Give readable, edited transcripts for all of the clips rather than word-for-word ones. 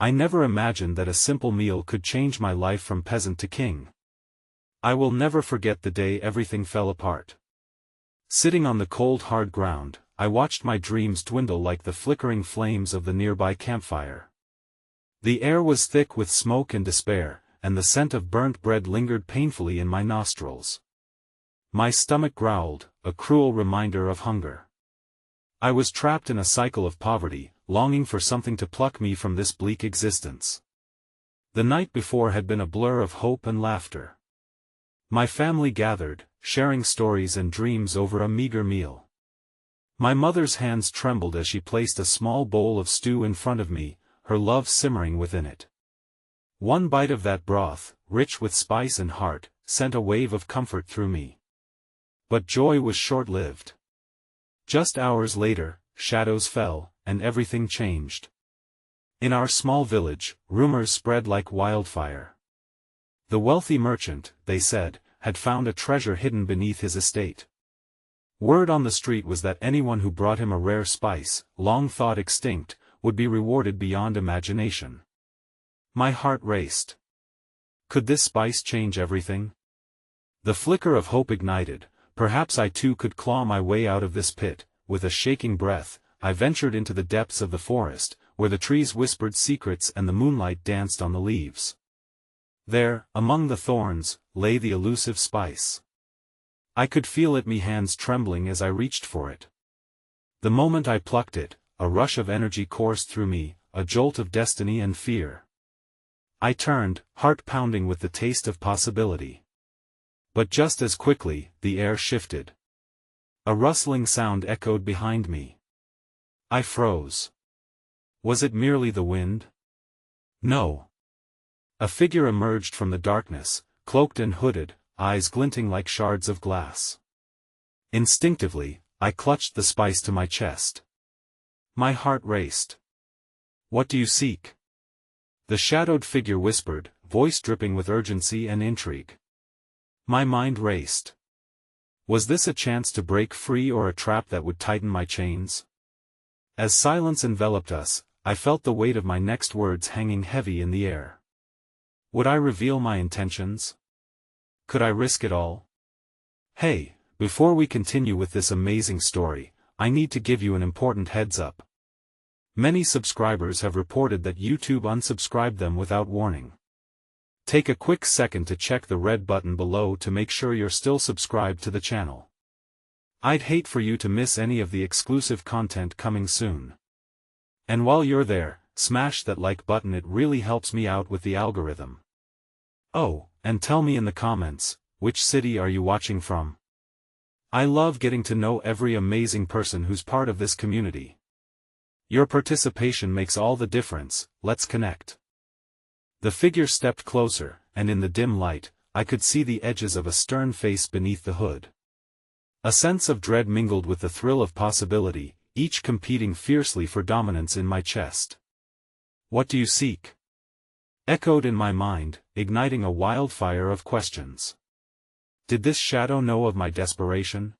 I never imagined that a simple meal could change my life from peasant to king. I will never forget the day everything fell apart. Sitting on the cold hard ground, I watched my dreams dwindle like the flickering flames of the nearby campfire. The air was thick with smoke and despair, and the scent of burnt bread lingered painfully in my nostrils. My stomach growled, a cruel reminder of hunger. I was trapped in a cycle of poverty, longing for something to pluck me from this bleak existence. The night before had been a blur of hope and laughter. My family gathered, sharing stories and dreams over a meager meal. My mother's hands trembled as she placed a small bowl of stew in front of me, her love simmering within it. One bite of that broth, rich with spice and heart, sent a wave of comfort through me. But joy was short-lived. Just hours later, shadows fell, and everything changed. In our small village, rumors spread like wildfire. The wealthy merchant, they said, had found a treasure hidden beneath his estate. Word on the street was that anyone who brought him a rare spice, long thought extinct, would be rewarded beyond imagination. My heart raced. Could this spice change everything? The flicker of hope ignited. Perhaps I too could claw my way out of this pit. With a shaking breath, I ventured into the depths of the forest, where the trees whispered secrets and the moonlight danced on the leaves. There, among the thorns, lay the elusive spice. I could feel it, me hands trembling as I reached for it. The moment I plucked it, a rush of energy coursed through me, a jolt of destiny and fear. I turned, heart pounding with the taste of possibility. But just as quickly, the air shifted. A rustling sound echoed behind me. I froze. Was it merely the wind? No. A figure emerged from the darkness, cloaked and hooded, eyes glinting like shards of glass. Instinctively, I clutched the spice to my chest. My heart raced. What do you seek? The shadowed figure whispered, voice dripping with urgency and intrigue. My mind raced. Was this a chance to break free or a trap that would tighten my chains? As silence enveloped us, I felt the weight of my next words hanging heavy in the air. Would I reveal my intentions? Could I risk it all? Hey, before we continue with this amazing story, I need to give you an important heads up. Many subscribers have reported that YouTube unsubscribed them without warning. Take a quick second to check the red button below to make sure you're still subscribed to the channel. I'd hate for you to miss any of the exclusive content coming soon. And while you're there, smash that like button, it really helps me out with the algorithm. Oh, and tell me in the comments, which city are you watching from? I love getting to know every amazing person who's part of this community. Your participation makes all the difference. Let's connect. The figure stepped closer, and in the dim light, I could see the edges of a stern face beneath the hood. A sense of dread mingled with the thrill of possibility, each competing fiercely for dominance in my chest. What do you seek? Echoed in my mind, igniting a wildfire of questions. Did this shadow know of my desperation?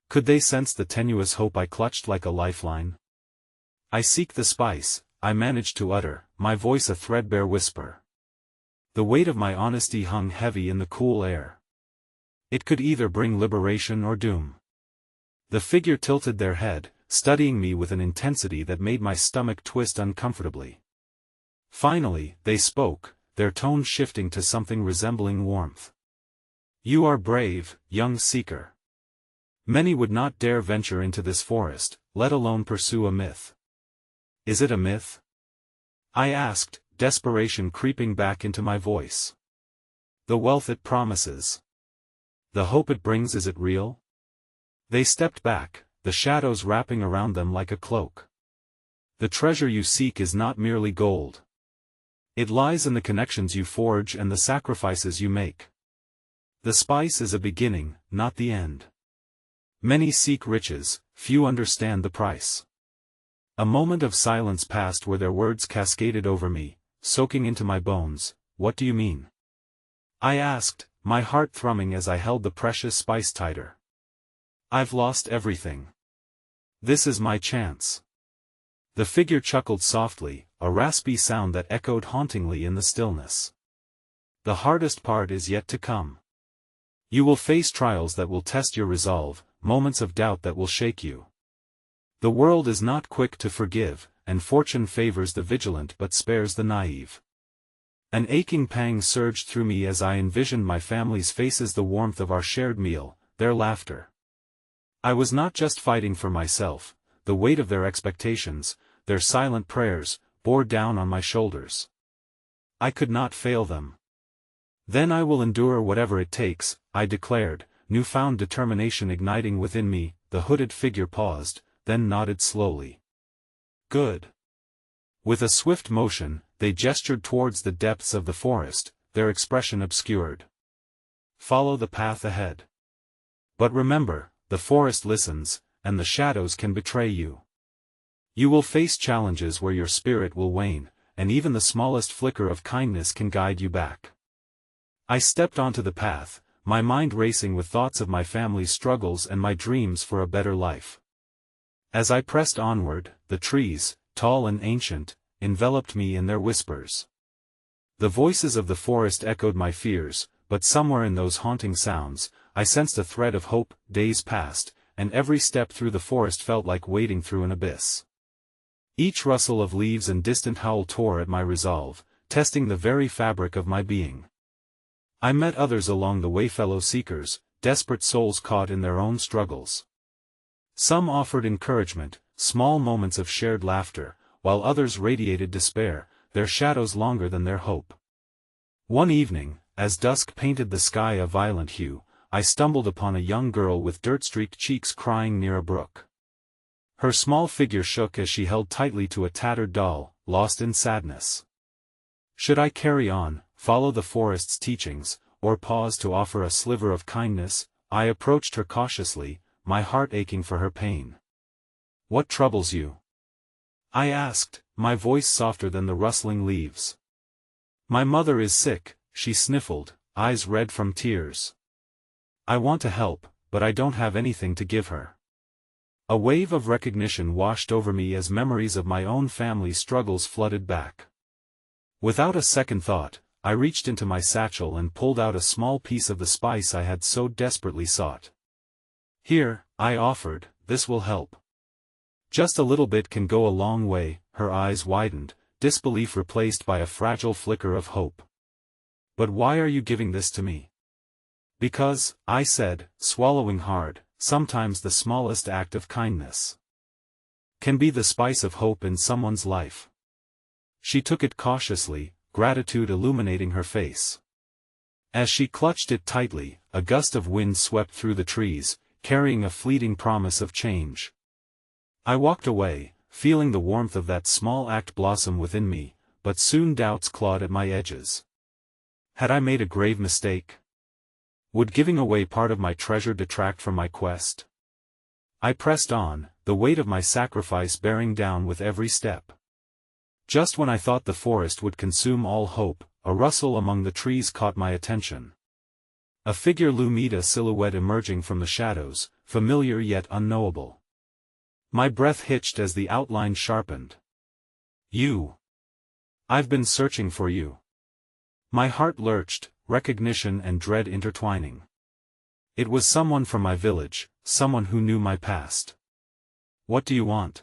Could they sense the tenuous hope I clutched like a lifeline? I seek the spice, I managed to utter, my voice a threadbare whisper. The weight of my honesty hung heavy in the cool air. It could either bring liberation or doom. The figure tilted their head, studying me with an intensity that made my stomach twist uncomfortably. Finally, they spoke, their tone shifting to something resembling warmth. You are brave, young seeker. Many would not dare venture into this forest, let alone pursue a myth. Is it a myth? I asked, desperation creeping back into my voice. The wealth it promises. The hope it brings, is it real? They stepped back, the shadows wrapping around them like a cloak. The treasure you seek is not merely gold. It lies in the connections you forge and the sacrifices you make. The spice is a beginning, not the end. Many seek riches, few understand the price. A moment of silence passed where their words cascaded over me, soaking into my bones. What do you mean? I asked, my heart thrumming as I held the precious spice tighter. I've lost everything. This is my chance. The figure chuckled softly, a raspy sound that echoed hauntingly in the stillness. The hardest part is yet to come. You will face trials that will test your resolve, moments of doubt that will shake you. The world is not quick to forgive, and fortune favors the vigilant but spares the naive. An aching pang surged through me as I envisioned my family's faces, the warmth of our shared meal, their laughter. I was not just fighting for myself, the weight of their expectations, their silent prayers, bore down on my shoulders. I could not fail them. Then I will endure whatever it takes, I declared, newfound determination igniting within me. The hooded figure paused, then nodded slowly. Good. With a swift motion, they gestured towards the depths of the forest, their expression obscured. Follow the path ahead. But remember, the forest listens, and the shadows can betray you. You will face challenges where your spirit will wane, and even the smallest flicker of kindness can guide you back. I stepped onto the path, my mind racing with thoughts of my family's struggles and my dreams for a better life. As I pressed onward, the trees, tall and ancient, enveloped me in their whispers. The voices of the forest echoed my fears, but somewhere in those haunting sounds, I sensed a thread of hope. Days passed, and every step through the forest felt like wading through an abyss. Each rustle of leaves and distant howl tore at my resolve, testing the very fabric of my being. I met others along the way, fellow seekers, desperate souls caught in their own struggles. Some offered encouragement, small moments of shared laughter, while others radiated despair, their shadows longer than their hope. One evening, as dusk painted the sky a violent hue, I stumbled upon a young girl with dirt-streaked cheeks crying near a brook. Her small figure shook as she held tightly to a tattered doll, lost in sadness. Should I carry on, follow the forest's teachings, or pause to offer a sliver of kindness? I approached her cautiously, my heart aching for her pain. What troubles you? I asked, my voice softer than the rustling leaves. My mother is sick, she sniffled, eyes red from tears. I want to help, but I don't have anything to give her. A wave of recognition washed over me as memories of my own family's struggles flooded back. Without a second thought, I reached into my satchel and pulled out a small piece of the spice I had so desperately sought. Here, I offered, this will help. Just a little bit can go a long way. Her eyes widened, disbelief replaced by a fragile flicker of hope. But why are you giving this to me? Because, I said, swallowing hard, sometimes the smallest act of kindness can be the spice of hope in someone's life. She took it cautiously, gratitude illuminating her face. As she clutched it tightly, a gust of wind swept through the trees, carrying a fleeting promise of change. I walked away, feeling the warmth of that small act blossom within me, but soon doubts clawed at my edges. Had I made a grave mistake? Would giving away part of my treasure detract from my quest? I pressed on, the weight of my sacrifice bearing down with every step. Just when I thought the forest would consume all hope, a rustle among the trees caught my attention. A figure loomed, a silhouette emerging from the shadows, familiar yet unknowable. My breath hitched as the outline sharpened. You. I've been searching for you. My heart lurched, recognition and dread intertwining. It was someone from my village, someone who knew my past. What do you want?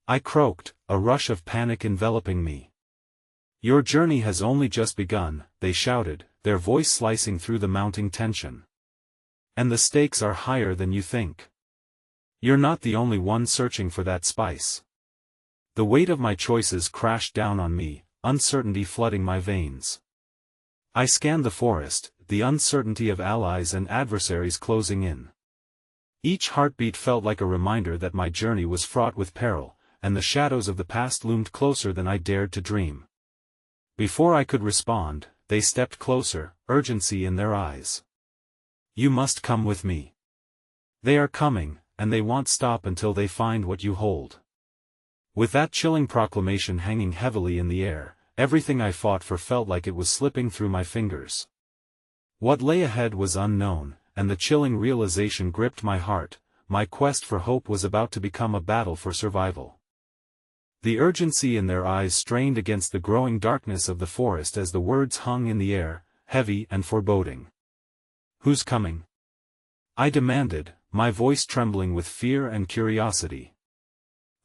I croaked, a rush of panic enveloping me. Your journey has only just begun, they shouted, their voice slicing through the mounting tension. And the stakes are higher than you think. You're not the only one searching for that spice. The weight of my choices crashed down on me, uncertainty flooding my veins. I scanned the forest, the uncertainty of allies and adversaries closing in. Each heartbeat felt like a reminder that my journey was fraught with peril, and the shadows of the past loomed closer than I dared to dream. Before I could respond, they stepped closer, urgency in their eyes. You must come with me. They are coming, and they won't stop until they find what you hold. With that chilling proclamation hanging heavily in the air, everything I fought for felt like it was slipping through my fingers. What lay ahead was unknown, and the chilling realization gripped my heart. My quest for hope was about to become a battle for survival. The urgency in their eyes strained against the growing darkness of the forest as the words hung in the air, heavy and foreboding. "Who's coming?" I demanded, my voice trembling with fear and curiosity.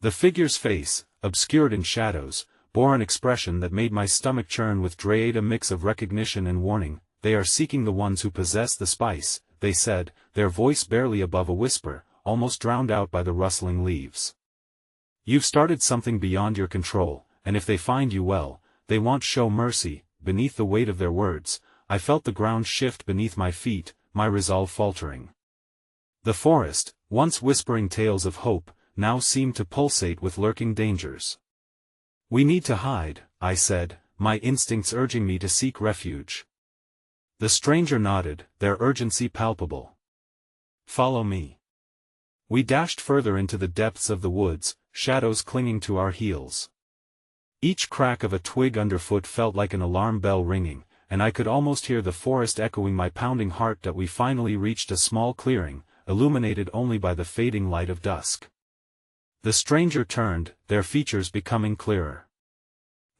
The figure's face, obscured in shadows, bore an expression that made my stomach churn with dread, a mix of recognition and warning. "They are seeking the ones who possess the spice," they said, their voice barely above a whisper, almost drowned out by the rustling leaves. "You've started something beyond your control, and if they find you, well, they won't show mercy." Beneath the weight of their words, I felt the ground shift beneath my feet, my resolve faltering. The forest, once whispering tales of hope, now seemed to pulsate with lurking dangers. "We need to hide," I said, my instincts urging me to seek refuge. The stranger nodded, their urgency palpable. "Follow me." We dashed further into the depths of the woods, shadows clinging to our heels. Each crack of a twig underfoot felt like an alarm bell ringing, and I could almost hear the forest echoing my pounding heart. That we finally reached a small clearing, illuminated only by the fading light of dusk. The stranger turned, their features becoming clearer.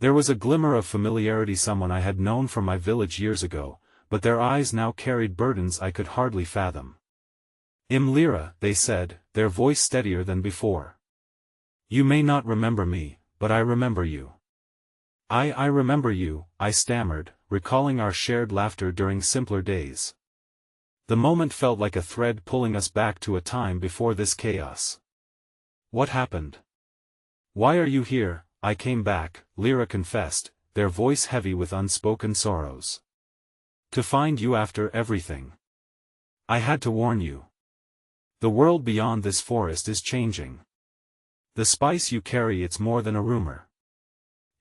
There was a glimmer of familiarity, someone I had known from my village years ago, but their eyes now carried burdens I could hardly fathom. "Lyra," they said, their voice steadier than before. "You may not remember me, but I remember you." I remember you," I stammered, recalling our shared laughter during simpler days. The moment felt like a thread pulling us back to a time before this chaos. "What happened? Why are you here?" "I came back," Lyra confessed, their voice heavy with unspoken sorrows. "To find you after everything. I had to warn you. The world beyond this forest is changing. The spice you carry, it's more than a rumor.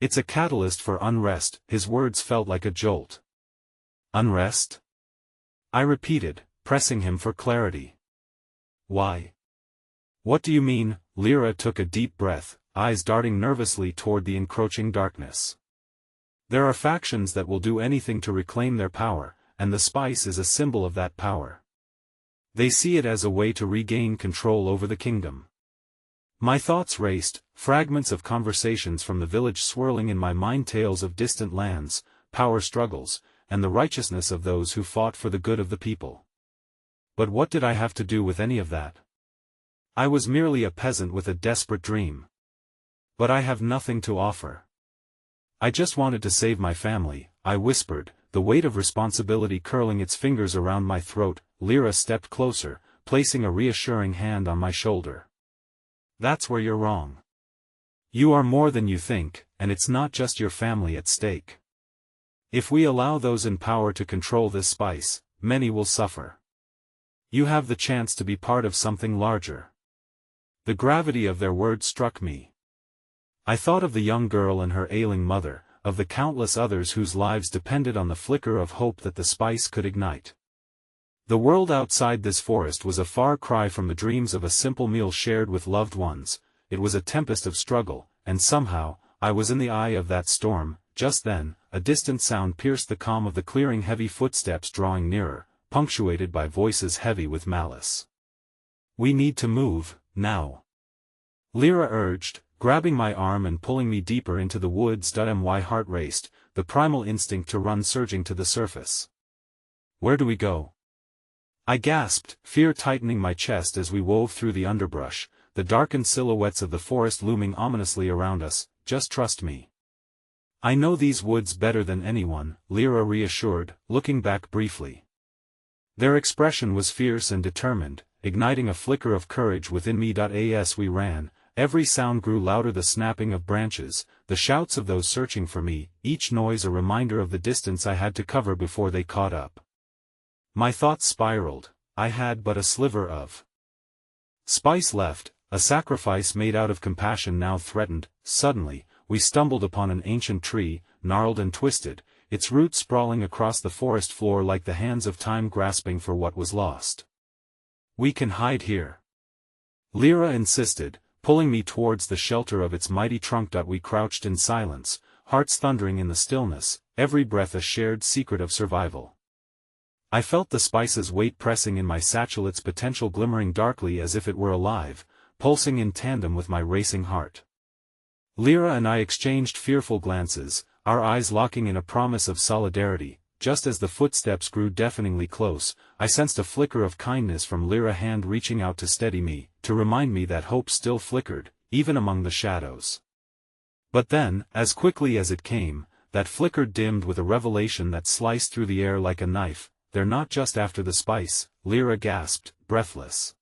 It's a catalyst for unrest." His words felt like a jolt. "Unrest?" I repeated, pressing him for clarity. "Why? What do you mean?" Lyra took a deep breath, eyes darting nervously toward the encroaching darkness. "There are factions that will do anything to reclaim their power, and the spice is a symbol of that power. They see it as a way to regain control over the kingdom." My thoughts raced, fragments of conversations from the village swirling in my mind, tales of distant lands, power struggles, and the righteousness of those who fought for the good of the people. But what did I have to do with any of that? I was merely a peasant with a desperate dream. "But I have nothing to offer. I just wanted to save my family," I whispered, the weight of responsibility curling its fingers around my throat. Lyra stepped closer, placing a reassuring hand on my shoulder. "That's where you're wrong. You are more than you think, and it's not just your family at stake. If we allow those in power to control this spice, many will suffer. You have the chance to be part of something larger." The gravity of their words struck me. I thought of the young girl and her ailing mother, of the countless others whose lives depended on the flicker of hope that the spice could ignite. The world outside this forest was a far cry from the dreams of a simple meal shared with loved ones. It was a tempest of struggle, and somehow, I was in the eye of that storm. Just then, a distant sound pierced the calm of the clearing, heavy footsteps drawing nearer, punctuated by voices heavy with malice. "We need to move, now," Lyra urged, grabbing my arm and pulling me deeper into the woods. My heart raced, the primal instinct to run surging to the surface. "Where do we go?" I gasped, fear tightening my chest as we wove through the underbrush, the darkened silhouettes of the forest looming ominously around us. "Just trust me. I know these woods better than anyone," Lyra reassured, looking back briefly. Their expression was fierce and determined, igniting a flicker of courage within me. As we ran, every sound grew louder, the snapping of branches, the shouts of those searching for me, each noise a reminder of the distance I had to cover before they caught up. My thoughts spiraled. I had but a sliver of spice left, a sacrifice made out of compassion now threatened. Suddenly, we stumbled upon an ancient tree, gnarled and twisted, its roots sprawling across the forest floor like the hands of time grasping for what was lost. "We can hide here," Lyra insisted, pulling me towards the shelter of its mighty trunk. We crouched in silence, hearts thundering in the stillness, every breath a shared secret of survival. I felt the spice's weight pressing in my satchel, its potential glimmering darkly as if it were alive, pulsing in tandem with my racing heart. Lyra and I exchanged fearful glances, our eyes locking in a promise of solidarity. Just as the footsteps grew deafeningly close, I sensed a flicker of kindness from Lyra, hand reaching out to steady me, to remind me that hope still flickered, even among the shadows. But then, as quickly as it came, that flicker dimmed with a revelation that sliced through the air like a knife. "They're not just after the spice," Lyra gasped, breathless.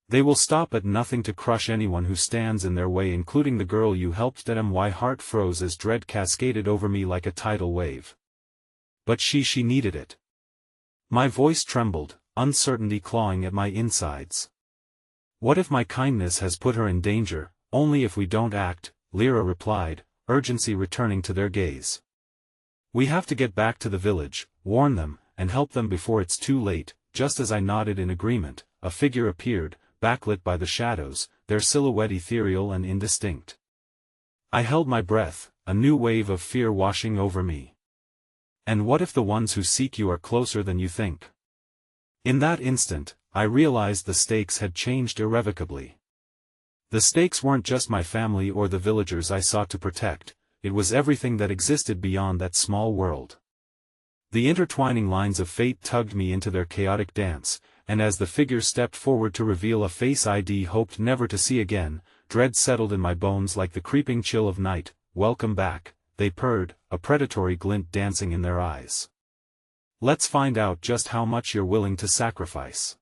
"They will stop at nothing to crush anyone who stands in their way, including the girl you helped." My heart froze as dread cascaded over me like a tidal wave. But she needed it. My voice trembled, uncertainty clawing at my insides. "What if my kindness has put her in danger?" "Only if we don't act," Lyra replied, urgency returning to their gaze. "We have to get back to the village, warn them, and help them before it's too late." Just as I nodded in agreement, a figure appeared, backlit by the shadows, their silhouette ethereal and indistinct. I held my breath, a new wave of fear washing over me. "And what if the ones who seek you are closer than you think?" In that instant, I realized the stakes had changed irrevocably. The stakes weren't just my family or the villagers I sought to protect, it was everything that existed beyond that small world. The intertwining lines of fate tugged me into their chaotic dance, and as the figure stepped forward to reveal a face I'd hoped never to see again, dread settled in my bones like the creeping chill of night. "Welcome back," they purred, a predatory glint dancing in their eyes. "Let's find out just how much you're willing to sacrifice."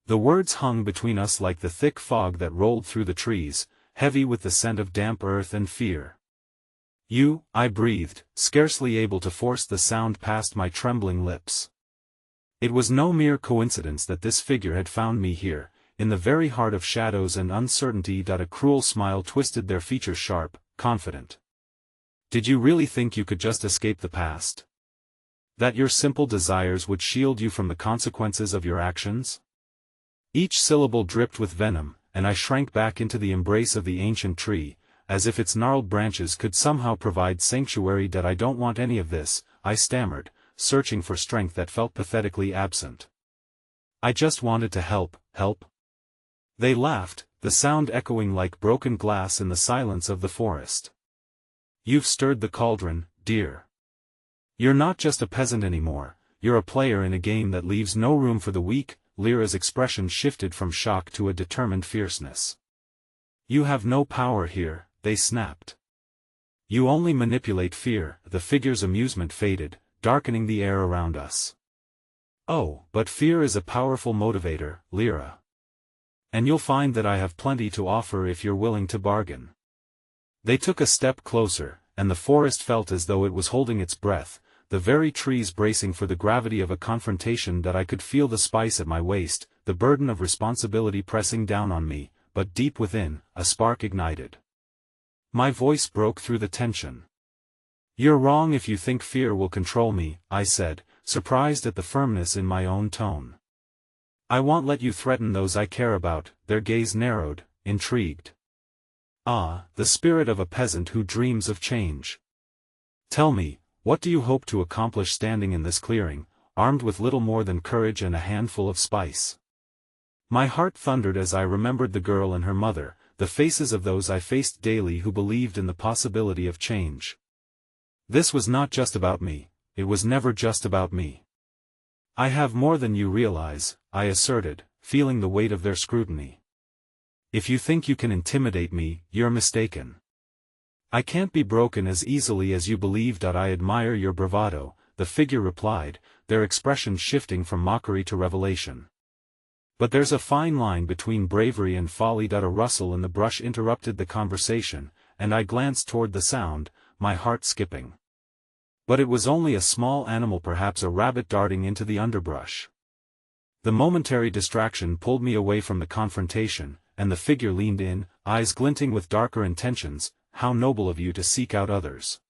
The words hung between us like the thick fog that rolled through the trees, heavy with the scent of damp earth and fear. "You," I breathed, scarcely able to force the sound past my trembling lips. It was no mere coincidence that this figure had found me here, in the very heart of shadows and uncertainty. A cruel smile twisted their features, sharp, confident. "Did you really think you could just escape the past? That your simple desires would shield you from the consequences of your actions?" Each syllable dripped with venom, and I shrank back into the embrace of the ancient tree, as if its gnarled branches could somehow provide sanctuary. "I don't want any of this," I stammered, searching for strength that felt pathetically absent. "I just wanted to help." They laughed, the sound echoing like broken glass in the silence of the forest. "You've stirred the cauldron, dear. You're not just a peasant anymore, you're a player in a game that leaves no room for the weak." Lyra's expression shifted from shock to a determined fierceness. "You have no power here," they snapped. "You only manipulate fear." The figure's amusement faded, darkening the air around us. "Oh, but fear is a powerful motivator, Lyra. And you'll find that I have plenty to offer if you're willing to bargain." They took a step closer, and the forest felt as though it was holding its breath, the very trees bracing for the gravity of a confrontation. I could feel the spice at my waist, the burden of responsibility pressing down on me, but deep within, a spark ignited. My voice broke through the tension. "You're wrong if you think fear will control me," I said, surprised at the firmness in my own tone. "I won't let you threaten those I care about." Their gaze narrowed, intrigued. "Ah, the spirit of a peasant who dreams of change. Tell me, what do you hope to accomplish standing in this clearing, armed with little more than courage and a handful of spice?" My heart thundered as I remembered the girl and her mother, the faces of those I faced daily who believed in the possibility of change. This was not just about me, it was never just about me. "I have more than you realize," I asserted, feeling the weight of their scrutiny. "If you think you can intimidate me, you're mistaken. I can't be broken as easily as you believe." "I admire your bravado," the figure replied, their expression shifting from mockery to revelation. "But there's a fine line between bravery and folly." A rustle in the brush interrupted the conversation, and I glanced toward the sound, my heart skipping. But it was only a small animal, perhaps a rabbit darting into the underbrush. The momentary distraction pulled me away from the confrontation, and the figure leaned in, eyes glinting with darker intentions. "How noble of you to seek out others.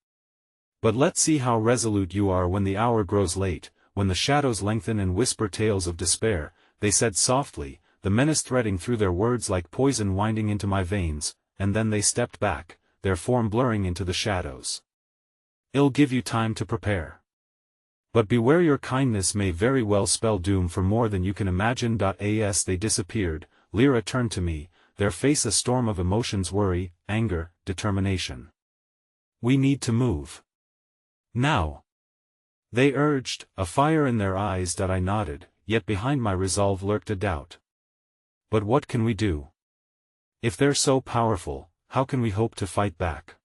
But let's see how resolute you are when the hour grows late, when the shadows lengthen and whisper tales of despair," they said softly, the menace threading through their words like poison winding into my veins, and then they stepped back, their form blurring into the shadows. "I'll give you time to prepare. But beware, your kindness may very well spell doom for more than you can imagine." As they disappeared, Lyra turned to me, their face a storm of emotions: worry, anger, determination. "We need to move. Now," they urged, a fire in their eyes. I nodded, yet behind my resolve lurked a doubt. But what can we do? If they're so powerful, how can we hope to fight back?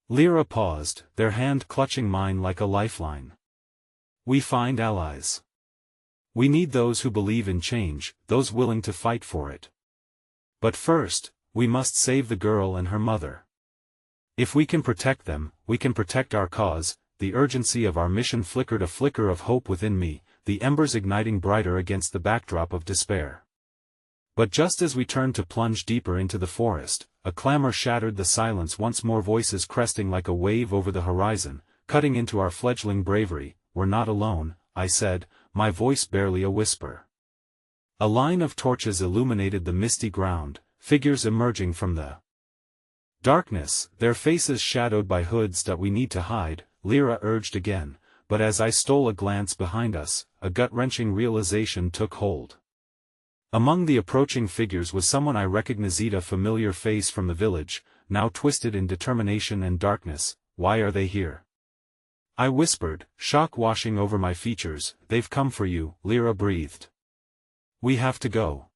Lyra paused, their hand clutching mine like a lifeline. "We find allies. We need those who believe in change, those willing to fight for it. But first, we must save the girl and her mother. If we can protect them, we can protect our cause." The urgency of our mission flickered a flicker of hope within me, the embers igniting brighter against the backdrop of despair. But just as we turned to plunge deeper into the forest, a clamor shattered the silence once more, voices cresting like a wave over the horizon, cutting into our fledgling bravery. "We're not alone," I said, my voice barely a whisper. A line of torches illuminated the misty ground, figures emerging from the darkness, their faces shadowed by hoods. "We need to hide," Lyra urged again, but as I stole a glance behind us, a gut-wrenching realization took hold. Among the approaching figures was someone I recognized, a familiar face from the village, now twisted in determination and darkness. "Why are they here?" I whispered, shock washing over my features. "They've come for you," Lyra breathed. "We have to go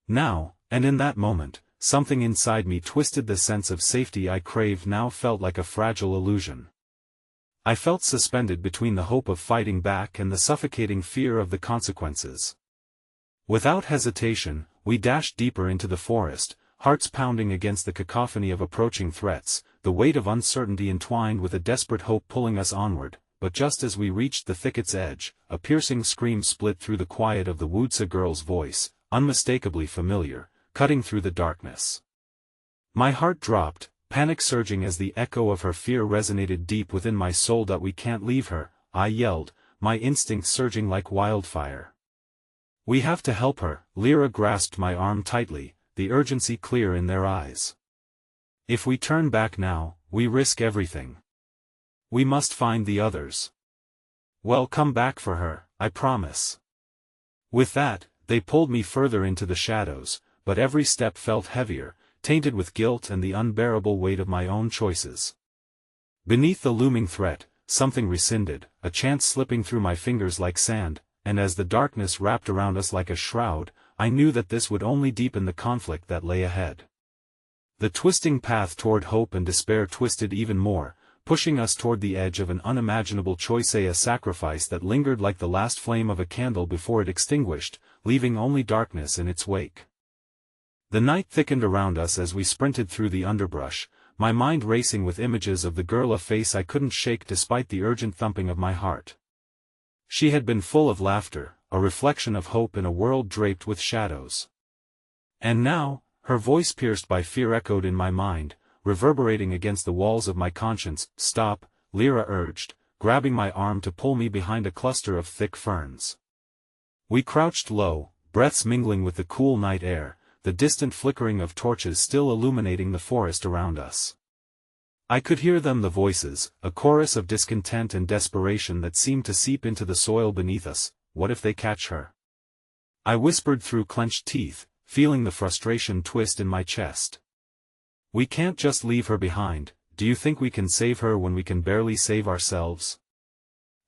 now," and in that moment, something inside me twisted. The sense of safety I craved now felt like a fragile illusion. I felt suspended between the hope of fighting back and the suffocating fear of the consequences. Without hesitation, we dashed deeper into the forest, hearts pounding against the cacophony of approaching threats, the weight of uncertainty entwined with a desperate hope pulling us onward. But just as we reached the thicket's edge, a piercing scream split through the quiet of the Wutsa girl's voice, unmistakably familiar, cutting through the darkness. My heart dropped, panic surging as the echo of her fear resonated deep within my soul. "We can't leave her," I yelled, my instincts surging like wildfire. "We have to help her." Lyra grasped my arm tightly, the urgency clear in their eyes. "If we turn back now, we risk everything. We must find the others." "Well, come back for her, I promise." With that, they pulled me further into the shadows, but every step felt heavier, tainted with guilt and the unbearable weight of my own choices. Beneath the looming threat, something rescinded, a chance slipping through my fingers like sand, and as the darkness wrapped around us like a shroud, I knew that this would only deepen the conflict that lay ahead. The twisting path toward hope and despair twisted even more, pushing us toward the edge of an unimaginable choice, a sacrifice that lingered like the last flame of a candle before it extinguished, leaving only darkness in its wake. The night thickened around us as we sprinted through the underbrush, my mind racing with images of the girl, a face I couldn't shake despite the urgent thumping of my heart. She had been full of laughter, a reflection of hope in a world draped with shadows. And now, her voice pierced by fear echoed in my mind, reverberating against the walls of my conscience. "Stop," Lyra urged, grabbing my arm to pull me behind a cluster of thick ferns. We crouched low, breaths mingling with the cool night air, the distant flickering of torches still illuminating the forest around us. I could hear them, the voices, a chorus of discontent and desperation that seemed to seep into the soil beneath us. "What if they catch her?" I whispered through clenched teeth, feeling the frustration twist in my chest. "We can't just leave her behind. Do you think we can save her when we can barely save ourselves?"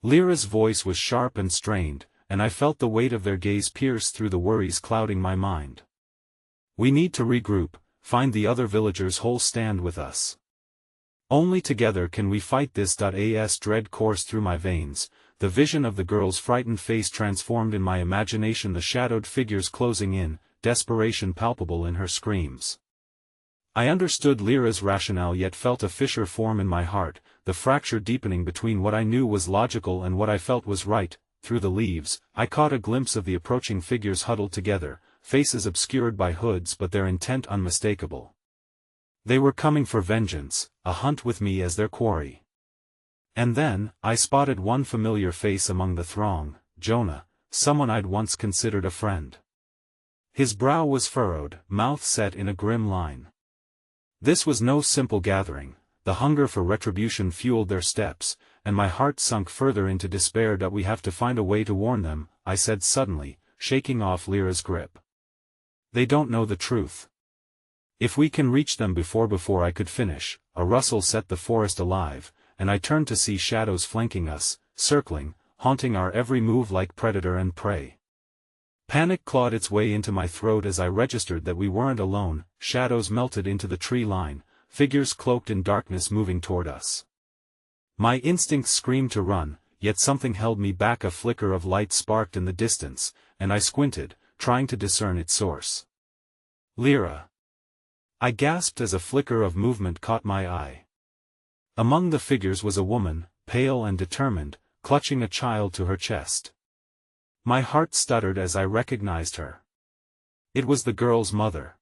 Lyra's voice was sharp and strained, and I felt the weight of their gaze pierce through the worries clouding my mind. "We need to regroup, find the other villagers whole, stand with us. Only together can we fight this." As dread coursed through my veins, the vision of the girl's frightened face transformed in my imagination, the shadowed figures closing in, desperation palpable in her screams. I understood Lyra's rationale yet felt a fissure form in my heart, the fracture deepening between what I knew was logical and what I felt was right. Through the leaves, I caught a glimpse of the approaching figures huddled together, faces obscured by hoods but their intent unmistakable. They were coming for vengeance, a hunt with me as their quarry. And then, I spotted one familiar face among the throng, Jonah, someone I'd once considered a friend. His brow was furrowed, mouth set in a grim line. This was no simple gathering, the hunger for retribution fueled their steps, and my heart sunk further into despair. "We have to find a way to warn them," I said suddenly, shaking off Lyra's grip. "They don't know the truth. If we can reach them before I could finish, a rustle set the forest alive, and I turned to see shadows flanking us, circling, haunting our every move like predator and prey. Panic clawed its way into my throat as I registered that we weren't alone. Shadows melted into the tree line, figures cloaked in darkness moving toward us. My instincts screamed to run, yet something held me back. A flicker of light sparked in the distance, and I squinted, trying to discern its source. Lyra! I gasped as a flicker of movement caught my eye. Among the figures was a woman, pale and determined, clutching a child to her chest. My heart stuttered as I recognized her. It was the girl's mother.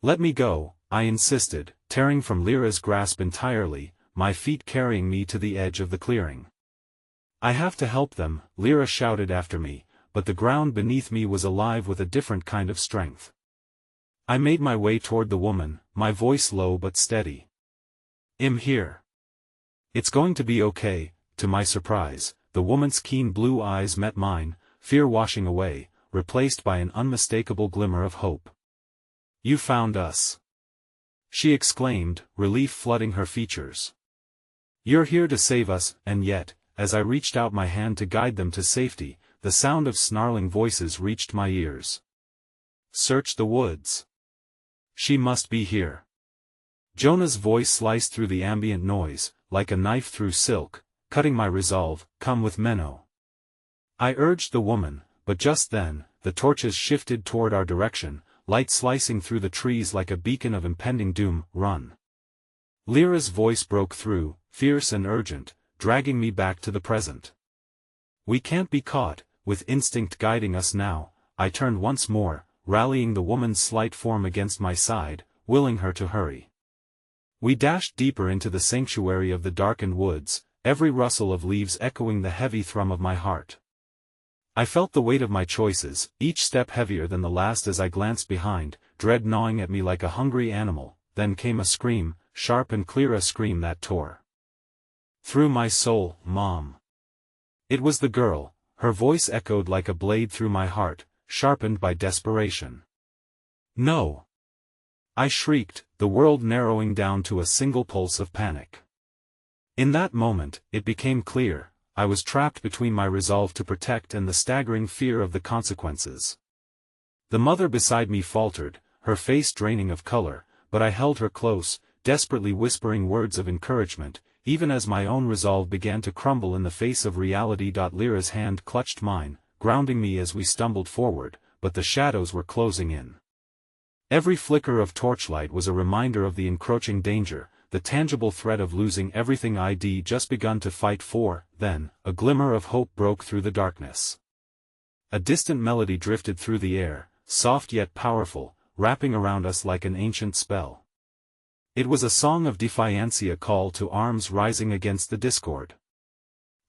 "Let me go," I insisted, tearing from Lyra's grasp entirely, my feet carrying me to the edge of the clearing. "I have to help them," Lyra shouted after me, but the ground beneath me was alive with a different kind of strength. I made my way toward the woman, my voice low but steady. "I'm here. It's going to be okay." To my surprise, the woman's keen blue eyes met mine, fear washing away, replaced by an unmistakable glimmer of hope. "You found us!" she exclaimed, relief flooding her features. "You're here to save us," and yet, as I reached out my hand to guide them to safety, the sound of snarling voices reached my ears. "Search the woods. She must be here." Jonah's voice sliced through the ambient noise, like a knife through silk, cutting my resolve. "Come with Menno," I urged the woman, but just then, the torches shifted toward our direction, light slicing through the trees like a beacon of impending doom. "Run." Lyra's voice broke through, fierce and urgent, dragging me back to the present. "We can't be caught." With instinct guiding us now, I turned once more, rallying the woman's slight form against my side, willing her to hurry. We dashed deeper into the sanctuary of the darkened woods, every rustle of leaves echoing the heavy thrum of my heart. I felt the weight of my choices, each step heavier than the last as I glanced behind, dread gnawing at me like a hungry animal. Then came a scream, sharp and clear, a scream that tore through my soul. "Mom!" It was the girl, her voice echoed like a blade through my heart, sharpened by desperation. "No!" I shrieked, the world narrowing down to a single pulse of panic. In that moment, it became clear, I was trapped between my resolve to protect and the staggering fear of the consequences. The mother beside me faltered, her face draining of color, but I held her close, desperately whispering words of encouragement, even as my own resolve began to crumble in the face of reality. Lyra's hand clutched mine, grounding me as we stumbled forward, but the shadows were closing in. Every flicker of torchlight was a reminder of the encroaching danger, the tangible threat of losing everything I'd just begun to fight for. Then, a glimmer of hope broke through the darkness. A distant melody drifted through the air, soft yet powerful, wrapping around us like an ancient spell. It was a song of defiance, a call to arms rising against the discord.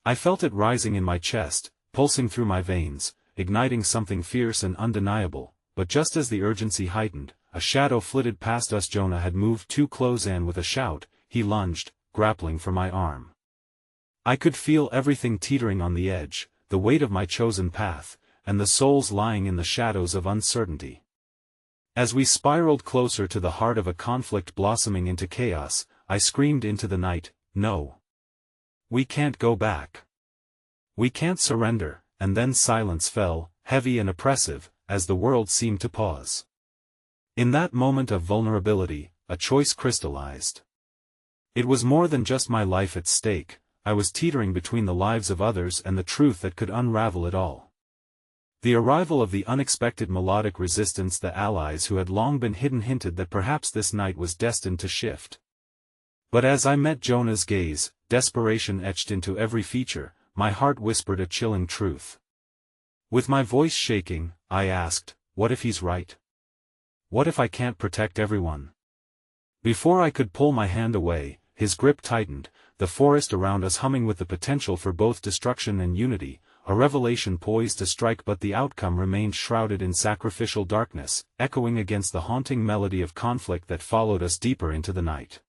I felt it rising in my chest, pulsing through my veins, igniting something fierce and undeniable, but just as the urgency heightened, a shadow flitted past us. Jonah had moved too close, and with a shout, he lunged, grappling for my arm. I could feel everything teetering on the edge, the weight of my chosen path, and the souls lying in the shadows of uncertainty. As we spiraled closer to the heart of a conflict blossoming into chaos, I screamed into the night, "No! We can't go back. We can't surrender." And then silence fell, heavy and oppressive, as the world seemed to pause. In that moment of vulnerability, a choice crystallized. It was more than just my life at stake. I was teetering between the lives of others and the truth that could unravel it all. The arrival of the unexpected melodic resistance, the allies who had long been hidden, hinted that perhaps this night was destined to shift. But as I met Jonah's gaze, desperation etched into every feature, my heart whispered a chilling truth. With my voice shaking, I asked, "What if he's right? What if I can't protect everyone?" Before I could pull my hand away, his grip tightened, the forest around us humming with the potential for both destruction and unity, a revelation poised to strike, but the outcome remained shrouded in sacrificial darkness, echoing against the haunting melody of conflict that followed us deeper into the night.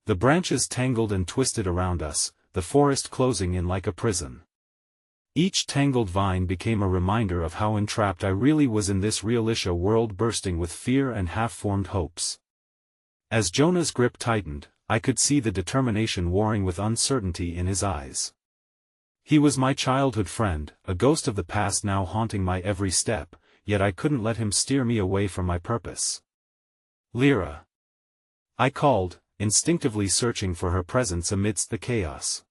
The branches tangled and twisted around us, the forest closing in like a prison. Each tangled vine became a reminder of how entrapped I really was in this realistic world bursting with fear and half-formed hopes. As Jonah's grip tightened, I could see the determination warring with uncertainty in his eyes. He was my childhood friend, a ghost of the past now haunting my every step, yet I couldn't let him steer me away from my purpose. "Lyra," I called, instinctively searching for her presence amidst the chaos.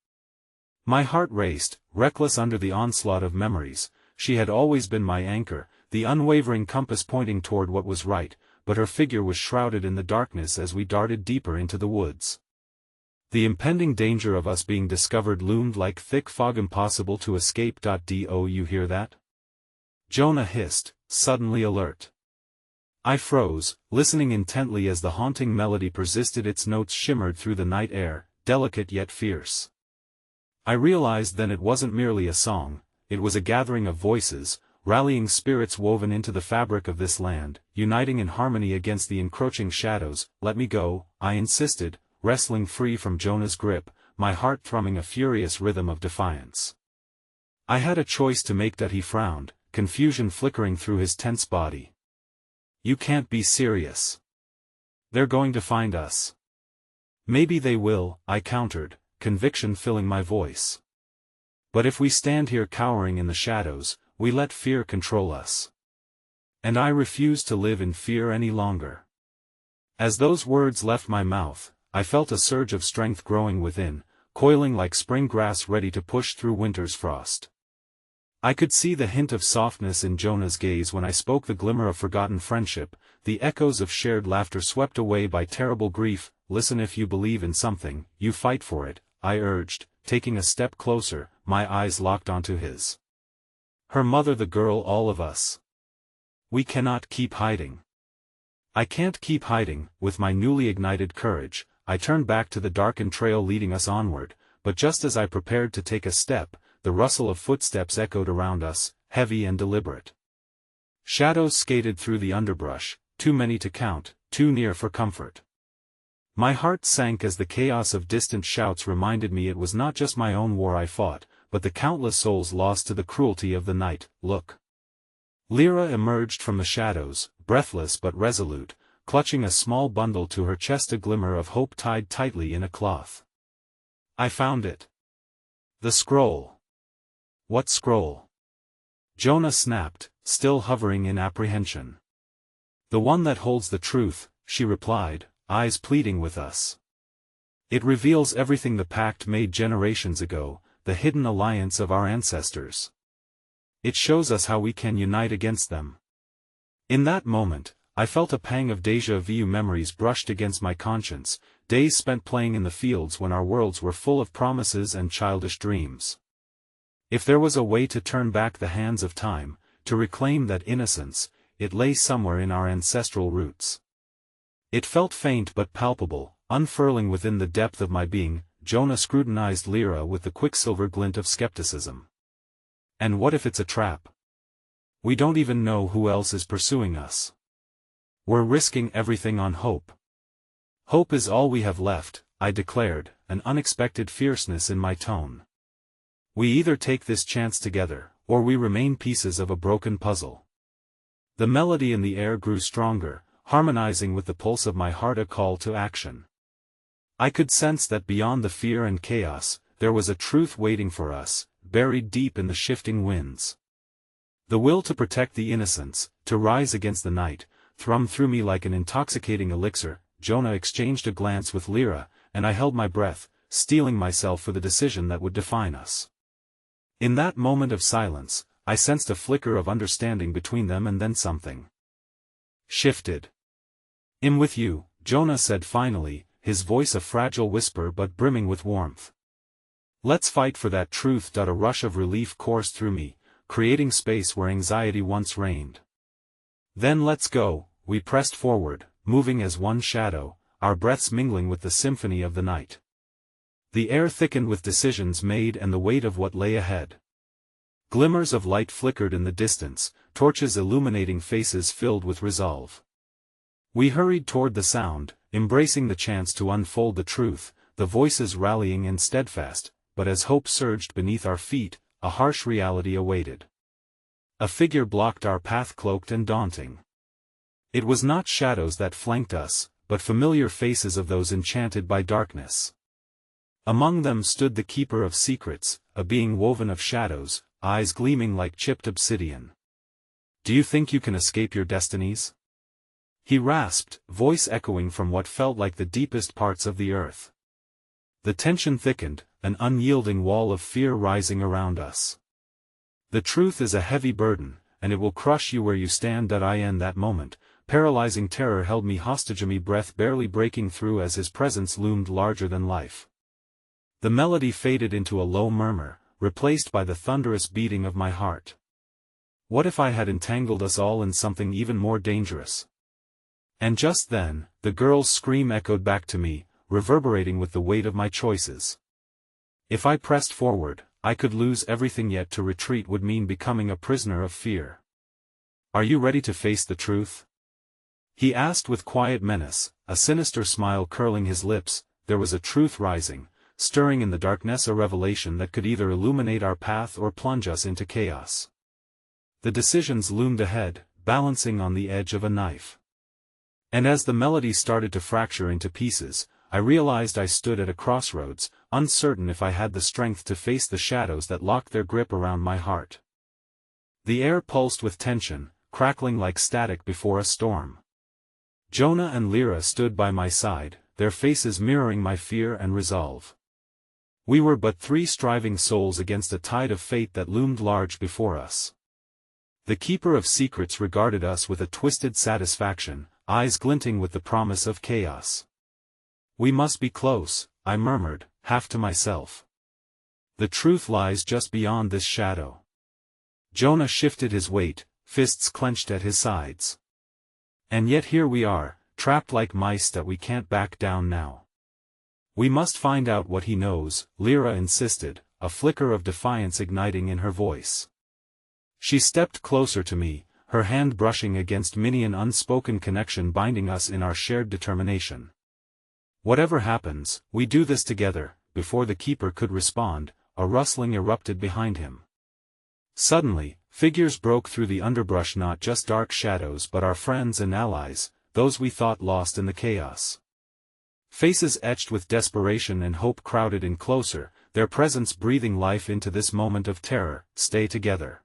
My heart raced, reckless under the onslaught of memories. She had always been my anchor, the unwavering compass pointing toward what was right, but her figure was shrouded in the darkness as we darted deeper into the woods. The impending danger of us being discovered loomed like thick fog, impossible to escape. "Do you hear that?" Jonah hissed, suddenly alert. I froze, listening intently as the haunting melody persisted. Its notes shimmered through the night air, delicate yet fierce. I realized then it wasn't merely a song, it was a gathering of voices, rallying spirits woven into the fabric of this land, uniting in harmony against the encroaching shadows. "Let me go," I insisted, wrestling free from Jonah's grip, my heart thrumming a furious rhythm of defiance. I had a choice to make. He frowned, confusion flickering through his tense body. "You can't be serious. They're going to find us." "Maybe they will," I countered, conviction filling my voice. "But if we stand here cowering in the shadows, we let fear control us. And I refuse to live in fear any longer." As those words left my mouth, I felt a surge of strength growing within, coiling like spring grass ready to push through winter's frost. I could see the hint of softness in Jonah's gaze when I spoke, the glimmer of forgotten friendship, the echoes of shared laughter swept away by terrible grief. "Listen, if you believe in something, you fight for it," I urged, taking a step closer, my eyes locked onto his. "Her mother, the girl, all of us. We cannot keep hiding." "I can't keep hiding." With my newly ignited courage, I turned back to the darkened trail leading us onward, but just as I prepared to take a step, the rustle of footsteps echoed around us, heavy and deliberate. Shadows skated through the underbrush, too many to count, too near for comfort. My heart sank as the chaos of distant shouts reminded me it was not just my own war I fought, but the countless souls lost to the cruelty of the night. "Look." Lyra emerged from the shadows, breathless but resolute, clutching a small bundle to her chest, a glimmer of hope tied tightly in a cloth. "I found it. The scroll." "What scroll?" Jonah snapped, still hovering in apprehension. "The one that holds the truth," she replied, eyes pleading with us. "It reveals everything the pact made generations ago, the hidden alliance of our ancestors. It shows us how we can unite against them." In that moment, I felt a pang of déjà vu. Memories brushed against my conscience, days spent playing in the fields when our worlds were full of promises and childish dreams. If there was a way to turn back the hands of time, to reclaim that innocence, it lay somewhere in our ancestral roots. It felt faint but palpable, unfurling within the depth of my being. Jonah scrutinized Lyra with the quicksilver glint of skepticism. "And what if it's a trap? We don't even know who else is pursuing us. We're risking everything on hope." "Hope is all we have left," I declared, an unexpected fierceness in my tone. "We either take this chance together, or we remain pieces of a broken puzzle." The melody in the air grew stronger, harmonizing with the pulse of my heart, a call to action. I could sense that beyond the fear and chaos, there was a truth waiting for us, buried deep in the shifting winds. The will to protect the innocents, to rise against the night, thrummed through me like an intoxicating elixir. Jonah exchanged a glance with Lyra, and I held my breath, steeling myself for the decision that would define us. In that moment of silence, I sensed a flicker of understanding between them, and then something shifted. "I'm with you," Jonah said finally, his voice a fragile whisper but brimming with warmth. "Let's fight for that truth." A rush of relief coursed through me, creating space where anxiety once reigned. "Then let's go." We pressed forward, moving as one shadow, our breaths mingling with the symphony of the night. The air thickened with decisions made and the weight of what lay ahead. Glimmers of light flickered in the distance, torches illuminating faces filled with resolve. We hurried toward the sound, embracing the chance to unfold the truth, the voices rallying and steadfast. But as hope surged beneath our feet, a harsh reality awaited. A figure blocked our path, cloaked and daunting. It was not shadows that flanked us, but familiar faces of those enchanted by darkness. Among them stood the Keeper of Secrets, a being woven of shadows, eyes gleaming like chipped obsidian. "Do you think you can escape your destinies?" he rasped, voice echoing from what felt like the deepest parts of the earth. The tension thickened, an unyielding wall of fear rising around us. "The truth is a heavy burden, and it will crush you where you stand." In that moment, paralyzing terror held me hostage, my breath barely breaking through as his presence loomed larger than life. The melody faded into a low murmur, replaced by the thunderous beating of my heart. What if I had entangled us all in something even more dangerous? And just then, the girl's scream echoed back to me, reverberating with the weight of my choices. If I pressed forward, I could lose everything, yet to retreat would mean becoming a prisoner of fear. "Are you ready to face the truth?" he asked with quiet menace, a sinister smile curling his lips. There was a truth rising, stirring in the darkness, a revelation that could either illuminate our path or plunge us into chaos. The decisions loomed ahead, balancing on the edge of a knife. And as the melody started to fracture into pieces, I realized I stood at a crossroads, uncertain if I had the strength to face the shadows that locked their grip around my heart. The air pulsed with tension, crackling like static before a storm. Jonah and Lyra stood by my side, their faces mirroring my fear and resolve. We were but three striving souls against a tide of fate that loomed large before us. The Keeper of Secrets regarded us with a twisted satisfaction, eyes glinting with the promise of chaos. "We must be close," I murmured, half to myself. "The truth lies just beyond this shadow." Jonah shifted his weight, fists clenched at his sides. "And yet here we are, trapped like mice that we can't back down now." "We must find out what he knows," Lyra insisted, a flicker of defiance igniting in her voice. She stepped closer to me, her hand brushing against many, an unspoken connection binding us in our shared determination. "Whatever happens, we do this together." Before the Keeper could respond, a rustling erupted behind him. Suddenly, figures broke through the underbrush, not just dark shadows but our friends and allies, those we thought lost in the chaos. Faces etched with desperation and hope crowded in closer, their presence breathing life into this moment of terror. "Stay together."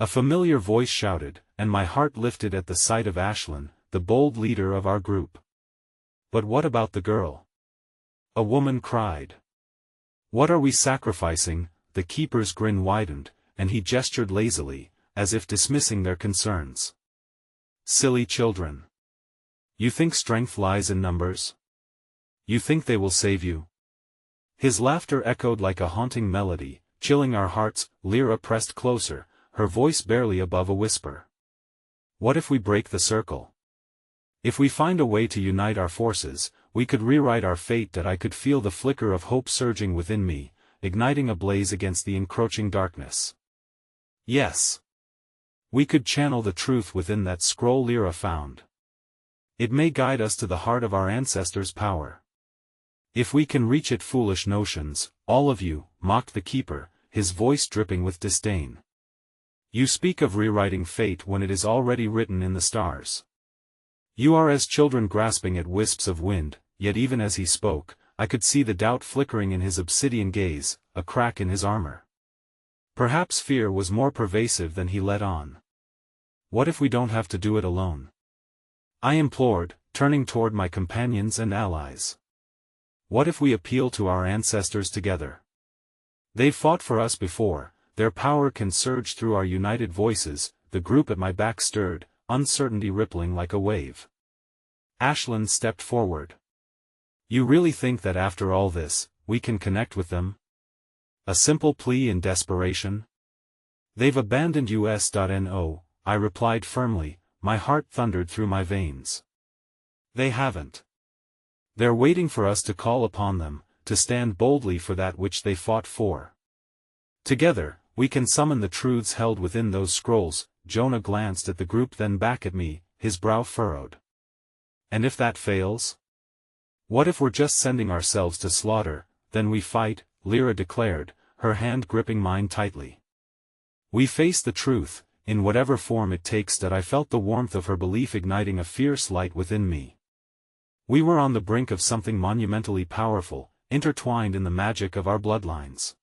A familiar voice shouted, and my heart lifted at the sight of Ashlyn, the bold leader of our group. "But what about the girl?" a woman cried. "What are we sacrificing?" The Keeper's grin widened, and he gestured lazily, as if dismissing their concerns. "Silly children. You think strength lies in numbers? You think they will save you?" His laughter echoed like a haunting melody, chilling our hearts. Lyra pressed closer, her voice barely above a whisper. "What if we break the circle? If we find a way to unite our forces, we could rewrite our fate." That I could feel the flicker of hope surging within me, igniting a blaze against the encroaching darkness. Yes. We could channel the truth within that scroll Lyra found. It may guide us to the heart of our ancestors' power. If we can reach it. "Foolish notions, all of you," mocked the Keeper, his voice dripping with disdain. "You speak of rewriting fate when it is already written in the stars. You are as children grasping at wisps of wind." Yet even as he spoke, I could see the doubt flickering in his obsidian gaze, a crack in his armor. Perhaps fear was more pervasive than he let on. "What if we don't have to do it alone?" I implored, turning toward my companions and allies. "What if we appeal to our ancestors together? They've fought for us before, their power can surge through our united voices." The group at my back stirred, uncertainty rippling like a wave. Ashlyn stepped forward. "You really think that after all this, we can connect with them?" A simple plea in desperation. "They've abandoned us.no," I replied firmly, my heart thundered through my veins. "They haven't. They're waiting for us to call upon them, to stand boldly for that which they fought for. Together, we can summon the truths held within those scrolls." Jonah glanced at the group, then back at me, his brow furrowed. "And if that fails? What if we're just sending ourselves to slaughter?" "Then we fight," Lyra declared, her hand gripping mine tightly. We face the truth, in whatever form it takes. That I felt the warmth of her belief igniting a fierce light within me. We were on the brink of something monumentally powerful, intertwined in the magic of our bloodlines.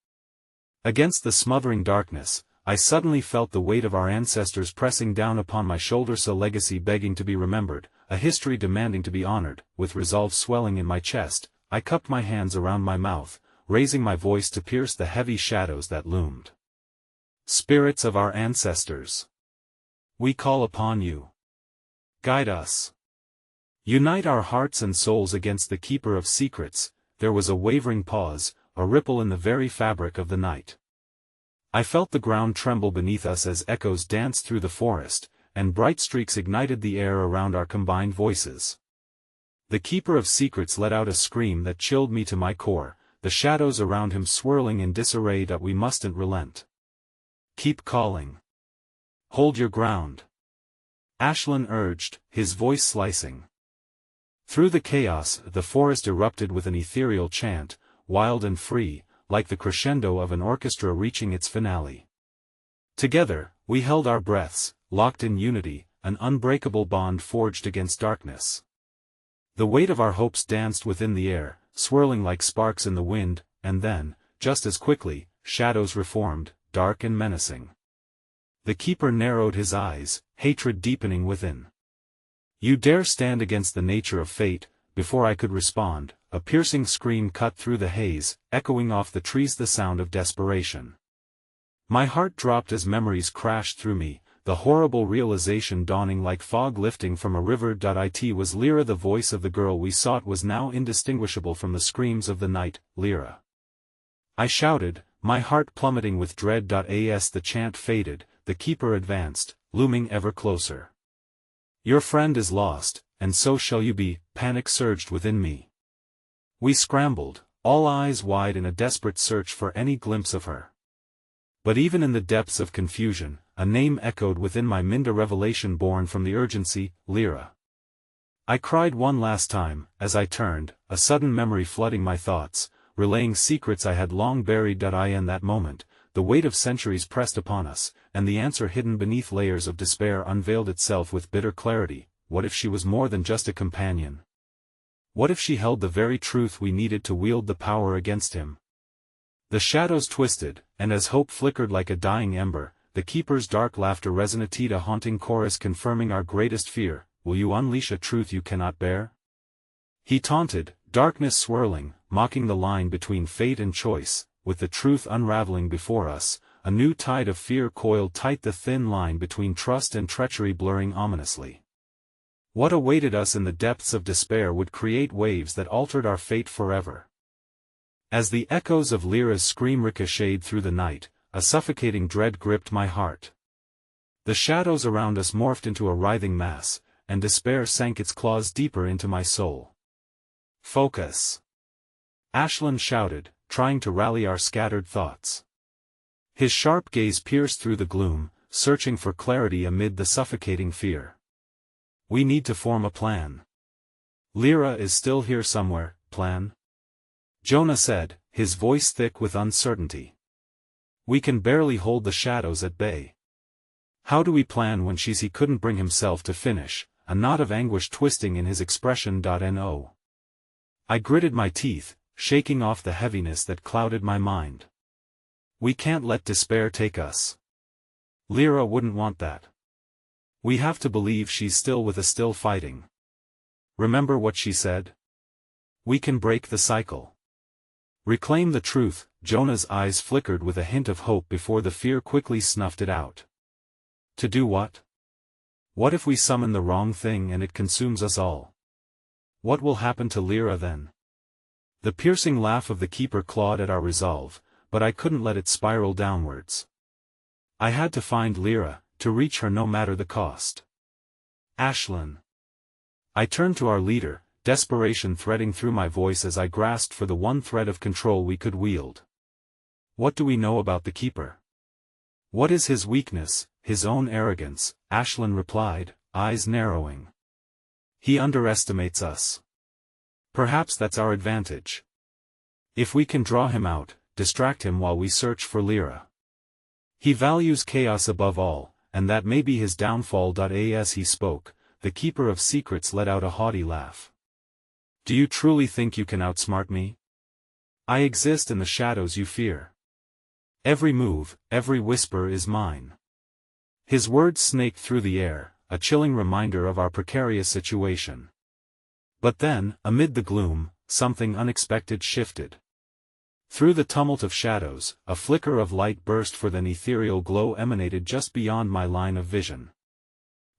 Against the smothering darkness, I suddenly felt the weight of our ancestors pressing down upon my shoulders, a legacy begging to be remembered, a history demanding to be honored. With resolve swelling in my chest, I cupped my hands around my mouth, raising my voice to pierce the heavy shadows that loomed. Spirits of our ancestors, we call upon you. Guide us. Unite our hearts and souls against the Keeper of Secrets. There was a wavering pause, a ripple in the very fabric of the night. I felt the ground tremble beneath us as echoes danced through the forest, and bright streaks ignited the air around our combined voices. The Keeper of Secrets let out a scream that chilled me to my core, the shadows around him swirling in disarray. That we mustn't relent. Keep calling. Hold your ground. Ashlyn urged, his voice slicing. Through the chaos, the forest erupted with an ethereal chant, wild and free, like the crescendo of an orchestra reaching its finale. Together, we held our breaths, locked in unity, an unbreakable bond forged against darkness. The weight of our hopes danced within the air, swirling like sparks in the wind, and then, just as quickly, shadows reformed, dark and menacing. The Keeper narrowed his eyes, hatred deepening within. You dare stand against the nature of fate? Before I could respond, a piercing scream cut through the haze, echoing off the trees, the sound of desperation. My heart dropped as memories crashed through me, the horrible realization dawning like fog lifting from a river. It was Lyra. The voice of the girl we sought was now indistinguishable from the screams of the night. Lyra. I shouted, my heart plummeting with dread. As the chant faded, the Keeper advanced, looming ever closer. Your friend is lost, and so shall you be. Panic surged within me. We scrambled, all eyes wide in a desperate search for any glimpse of her. But even in the depths of confusion, a name echoed within my mind, a revelation born from the urgency. Lyra. I cried one last time, as I turned, a sudden memory flooding my thoughts, relaying secrets I had long buried. In that moment, the weight of centuries pressed upon us, and the answer hidden beneath layers of despair unveiled itself with bitter clarity. What if she was more than just a companion? What if she held the very truth we needed to wield the power against him? The shadows twisted, and as hope flickered like a dying ember, the Keeper's dark laughter resonated, a haunting chorus confirming our greatest fear. Will you unleash a truth you cannot bear? He taunted, darkness swirling, mocking the line between fate and choice. With the truth unraveling before us, a new tide of fear coiled tight, the thin line between trust and treachery blurring ominously. What awaited us in the depths of despair would create waves that altered our fate forever. As the echoes of Lyra's scream ricocheted through the night, a suffocating dread gripped my heart. The shadows around us morphed into a writhing mass, and despair sank its claws deeper into my soul. Focus! Ashlyn shouted, trying to rally our scattered thoughts. His sharp gaze pierced through the gloom, searching for clarity amid the suffocating fear. We need to form a plan. Lyra is still here somewhere. Plan? Jonah said, his voice thick with uncertainty. We can barely hold the shadows at bay. How do we plan when he couldn't bring himself to finish? A knot of anguish twisting in his expression. No. I gritted my teeth, shaking off the heaviness that clouded my mind. We can't let despair take us. Lyra wouldn't want that. We have to believe she's still with us, still fighting. Remember what she said? We can break the cycle. Reclaim the truth. Jonah's eyes flickered with a hint of hope before the fear quickly snuffed it out. To do what? What if we summon the wrong thing and it consumes us all? What will happen to Lyra then? The piercing laugh of the Keeper clawed at our resolve, but I couldn't let it spiral downwards. I had to find Lyra, to reach her no matter the cost. Ashlyn. I turned to our leader, desperation threading through my voice as I grasped for the one thread of control we could wield. What do we know about the Keeper? What is his weakness? His own arrogance, Ashlyn replied, eyes narrowing. He underestimates us. Perhaps that's our advantage. If we can draw him out, distract him while we search for Lyra. He values chaos above all, and that may be his downfall. As he spoke, the Keeper of Secrets let out a haughty laugh. Do you truly think you can outsmart me? I exist in the shadows you fear. Every move, every whisper is mine. His words snaked through the air, a chilling reminder of our precarious situation. But then, amid the gloom, something unexpected shifted. Through the tumult of shadows, a flicker of light burst forth. An ethereal glow emanated just beyond my line of vision.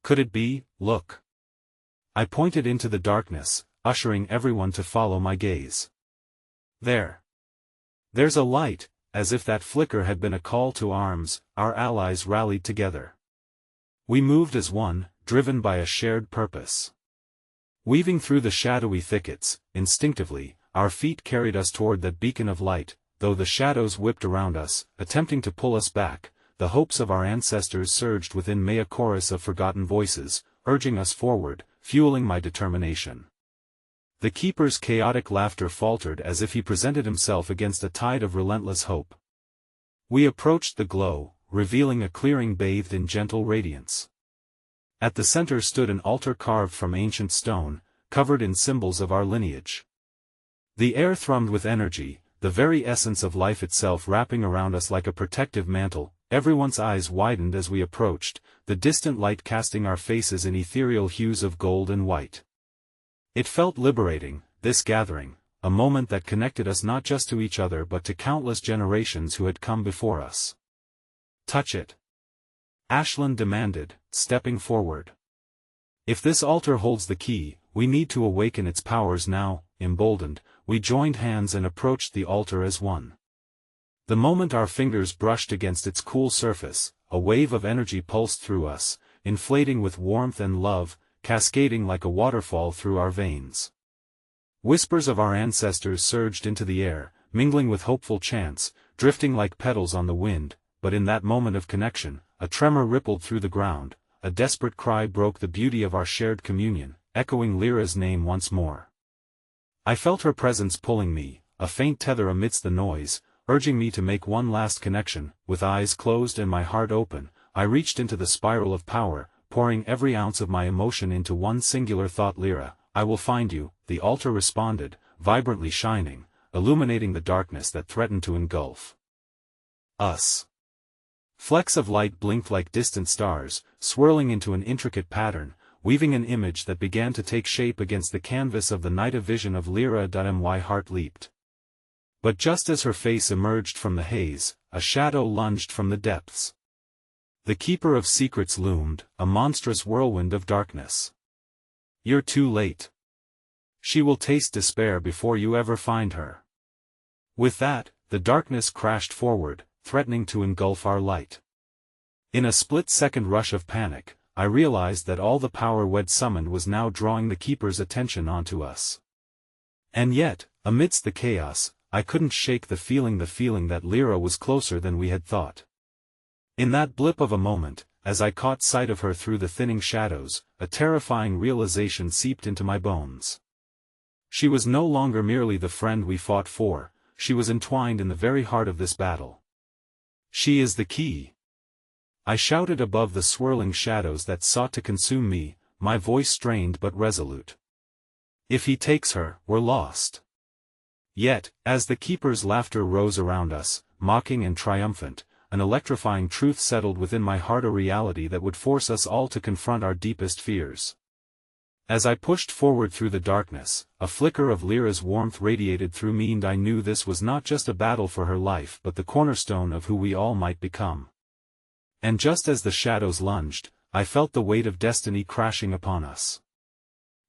Could it be? Look. I pointed into the darkness, ushering everyone to follow my gaze. There's a light. As if that flicker had been a call to arms, our allies rallied together. We moved as one, driven by a shared purpose. Weaving through the shadowy thickets, instinctively, our feet carried us toward that beacon of light. Though the shadows whipped around us, attempting to pull us back, the hopes of our ancestors surged within me, a chorus of forgotten voices, urging us forward, fueling my determination. The Keeper's chaotic laughter faltered as if he presented himself against a tide of relentless hope. We approached the glow, revealing a clearing bathed in gentle radiance. At the center stood an altar carved from ancient stone, covered in symbols of our lineage. The air thrummed with energy, the very essence of life itself wrapping around us like a protective mantle. Everyone's eyes widened as we approached, the distant light casting our faces in ethereal hues of gold and white. It felt liberating, this gathering, a moment that connected us not just to each other but to countless generations who had come before us. Touch it. Ashlyn demanded, stepping forward. If this altar holds the key, we need to awaken its powers now. Emboldened, we joined hands and approached the altar as one. The moment our fingers brushed against its cool surface, a wave of energy pulsed through us, inflating with warmth and love, cascading like a waterfall through our veins. Whispers of our ancestors surged into the air, mingling with hopeful chants, drifting like petals on the wind. But in that moment of connection, a tremor rippled through the ground, a desperate cry broke the beauty of our shared communion, echoing Lyra's name once more. I felt her presence pulling me, a faint tether amidst the noise, urging me to make one last connection. With eyes closed and my heart open, I reached into the spiral of power, pouring every ounce of my emotion into one singular thought. Lyra, I will find you, the altar responded, vibrantly shining, illuminating the darkness that threatened to engulf us. Flecks of light blinked like distant stars, swirling into an intricate pattern, weaving an image that began to take shape against the canvas of the night. A vision of Lyra. My heart leaped. But just as her face emerged from the haze, a shadow lunged from the depths. The Keeper of Secrets loomed, a monstrous whirlwind of darkness. You're too late. She will taste despair before you ever find her. With that, the darkness crashed forward, threatening to engulf our light. In a split-second rush of panic, I realized that all the power we'd summoned was now drawing the Keeper's attention onto us. And yet, amidst the chaos, I couldn't shake the feeling that Lyra was closer than we had thought. In that blip of a moment, as I caught sight of her through the thinning shadows, a terrifying realization seeped into my bones. She was no longer merely the friend we fought for, she was entwined in the very heart of this battle. She is the key. I shouted above the swirling shadows that sought to consume me, my voice strained but resolute. If he takes her, we're lost. Yet, as the Keeper's laughter rose around us, mocking and triumphant, an electrifying truth settled within my heart, a reality that would force us all to confront our deepest fears. As I pushed forward through the darkness, a flicker of Lyra's warmth radiated through me, and I knew this was not just a battle for her life but the cornerstone of who we all might become. And just as the shadows lunged, I felt the weight of destiny crashing upon us.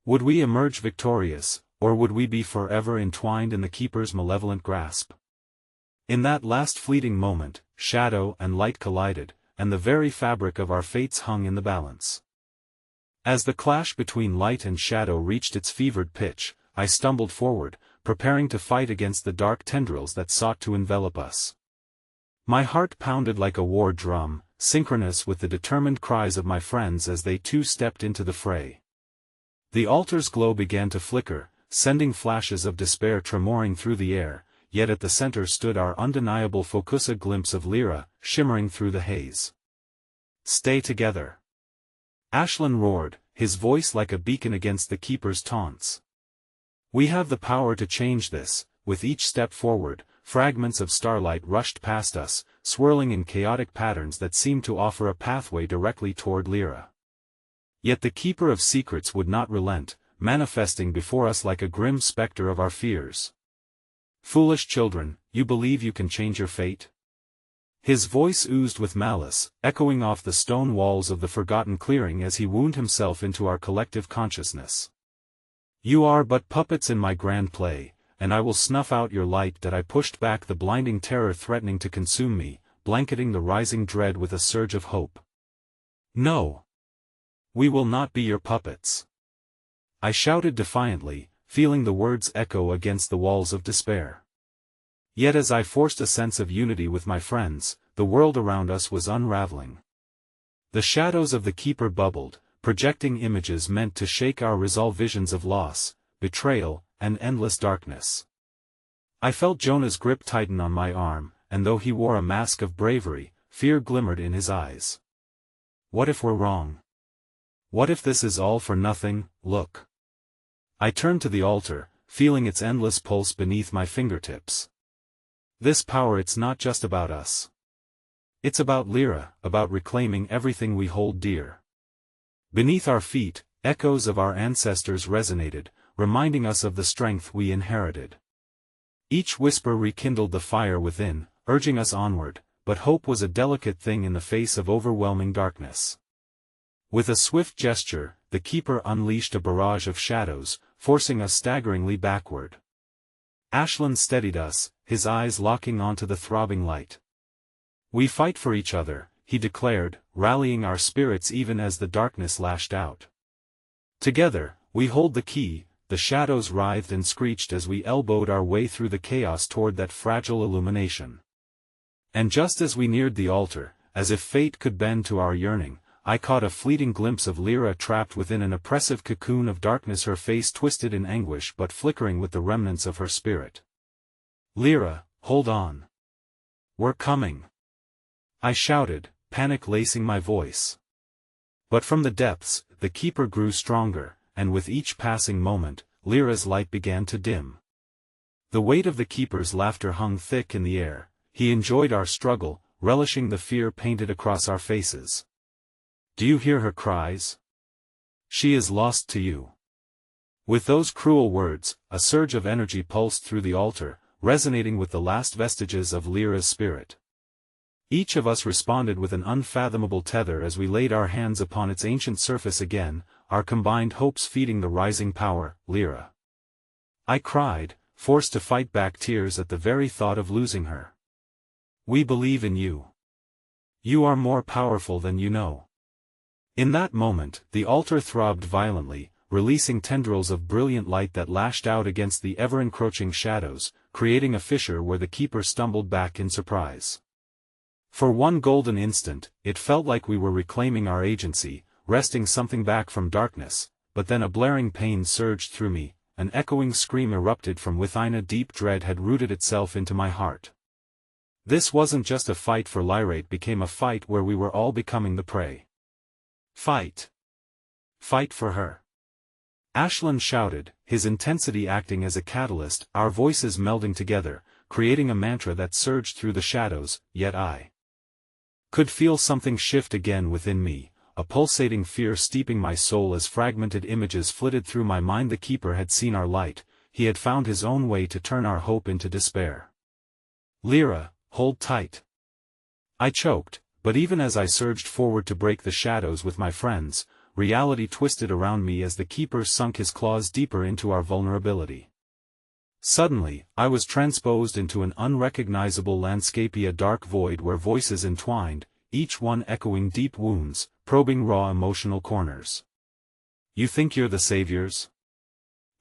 Would we emerge victorious, or would we be forever entwined in the Keeper's malevolent grasp? In that last fleeting moment, shadow and light collided, and the very fabric of our fates hung in the balance. As the clash between light and shadow reached its fevered pitch, I stumbled forward, preparing to fight against the dark tendrils that sought to envelop us. My heart pounded like a war drum, synchronous with the determined cries of my friends as they too stepped into the fray. The altar's glow began to flicker, sending flashes of despair tremoring through the air, yet at the center stood our undeniable focus, a glimpse of Lyra, shimmering through the haze. "Stay together!" Ashlyn roared, his voice like a beacon against the keeper's taunts. "We have the power to change this." With each step forward, fragments of starlight rushed past us, swirling in chaotic patterns that seemed to offer a pathway directly toward Lyra. Yet the Keeper of Secrets would not relent, manifesting before us like a grim specter of our fears. "Foolish children, you believe you can change your fate?" His voice oozed with malice, echoing off the stone walls of the forgotten clearing as he wound himself into our collective consciousness. "You are but puppets in my grand play, and I will snuff out your light." That I pushed back the blinding terror threatening to consume me, blanketing the rising dread with a surge of hope. "No! We will not be your puppets!" I shouted defiantly, feeling the words echo against the walls of despair. Yet as I forced a sense of unity with my friends, the world around us was unraveling. The shadows of the Keeper bubbled, projecting images meant to shake our resolve, visions of loss, betrayal, and endless darkness. I felt Jonah's grip tighten on my arm, and though he wore a mask of bravery, fear glimmered in his eyes. "What if we're wrong? What if this is all for nothing? Look." I turned to the altar, feeling its endless pulse beneath my fingertips. "This power, it's not just about us. It's about Lyra, about reclaiming everything we hold dear." Beneath our feet, echoes of our ancestors resonated, reminding us of the strength we inherited. Each whisper rekindled the fire within, urging us onward, but hope was a delicate thing in the face of overwhelming darkness. With a swift gesture, the Keeper unleashed a barrage of shadows, forcing us staggeringly backward. Ashlyn steadied us, his eyes locking onto the throbbing light. "We fight for each other," he declared, rallying our spirits even as the darkness lashed out. "Together, we hold the key." The shadows writhed and screeched as we elbowed our way through the chaos toward that fragile illumination. And just as we neared the altar, as if fate could bend to our yearning, I caught a fleeting glimpse of Lyra trapped within an oppressive cocoon of darkness, her face twisted in anguish but flickering with the remnants of her spirit. "Lyra, hold on. We're coming!" I shouted, panic lacing my voice. But from the depths, the Keeper grew stronger, and with each passing moment, Lyra's light began to dim. The weight of the Keeper's laughter hung thick in the air. He enjoyed our struggle, relishing the fear painted across our faces. "Do you hear her cries? She is lost to you." With those cruel words, a surge of energy pulsed through the altar, resonating with the last vestiges of Lyra's spirit. Each of us responded with an unfathomable tether as we laid our hands upon its ancient surface again, our combined hopes feeding the rising power. "Lyra!" I cried, forced to fight back tears at the very thought of losing her. "We believe in you. You are more powerful than you know." In that moment, the altar throbbed violently, releasing tendrils of brilliant light that lashed out against the ever-encroaching shadows, creating a fissure where the Keeper stumbled back in surprise. For one golden instant, it felt like we were reclaiming our agency, wresting something back from darkness, but then a blaring pain surged through me, an echoing scream erupted from within. A deep dread had rooted itself into my heart. This wasn't just a fight for Lyra, it became a fight where we were all becoming the prey. "Fight! Fight for her!" Ashlyn shouted, his intensity acting as a catalyst, our voices melding together, creating a mantra that surged through the shadows. Yet I could feel something shift again within me, a pulsating fear steeping my soul as fragmented images flitted through my mind. The Keeper had seen our light, he had found his own way to turn our hope into despair. "Lyra, hold tight." I choked, but even as I surged forward to break the shadows with my friends, reality twisted around me as the Keeper sunk his claws deeper into our vulnerability. Suddenly, I was transposed into an unrecognizable landscape, a dark void where voices entwined, each one echoing deep wounds, probing raw emotional corners. "You think you're the saviors?"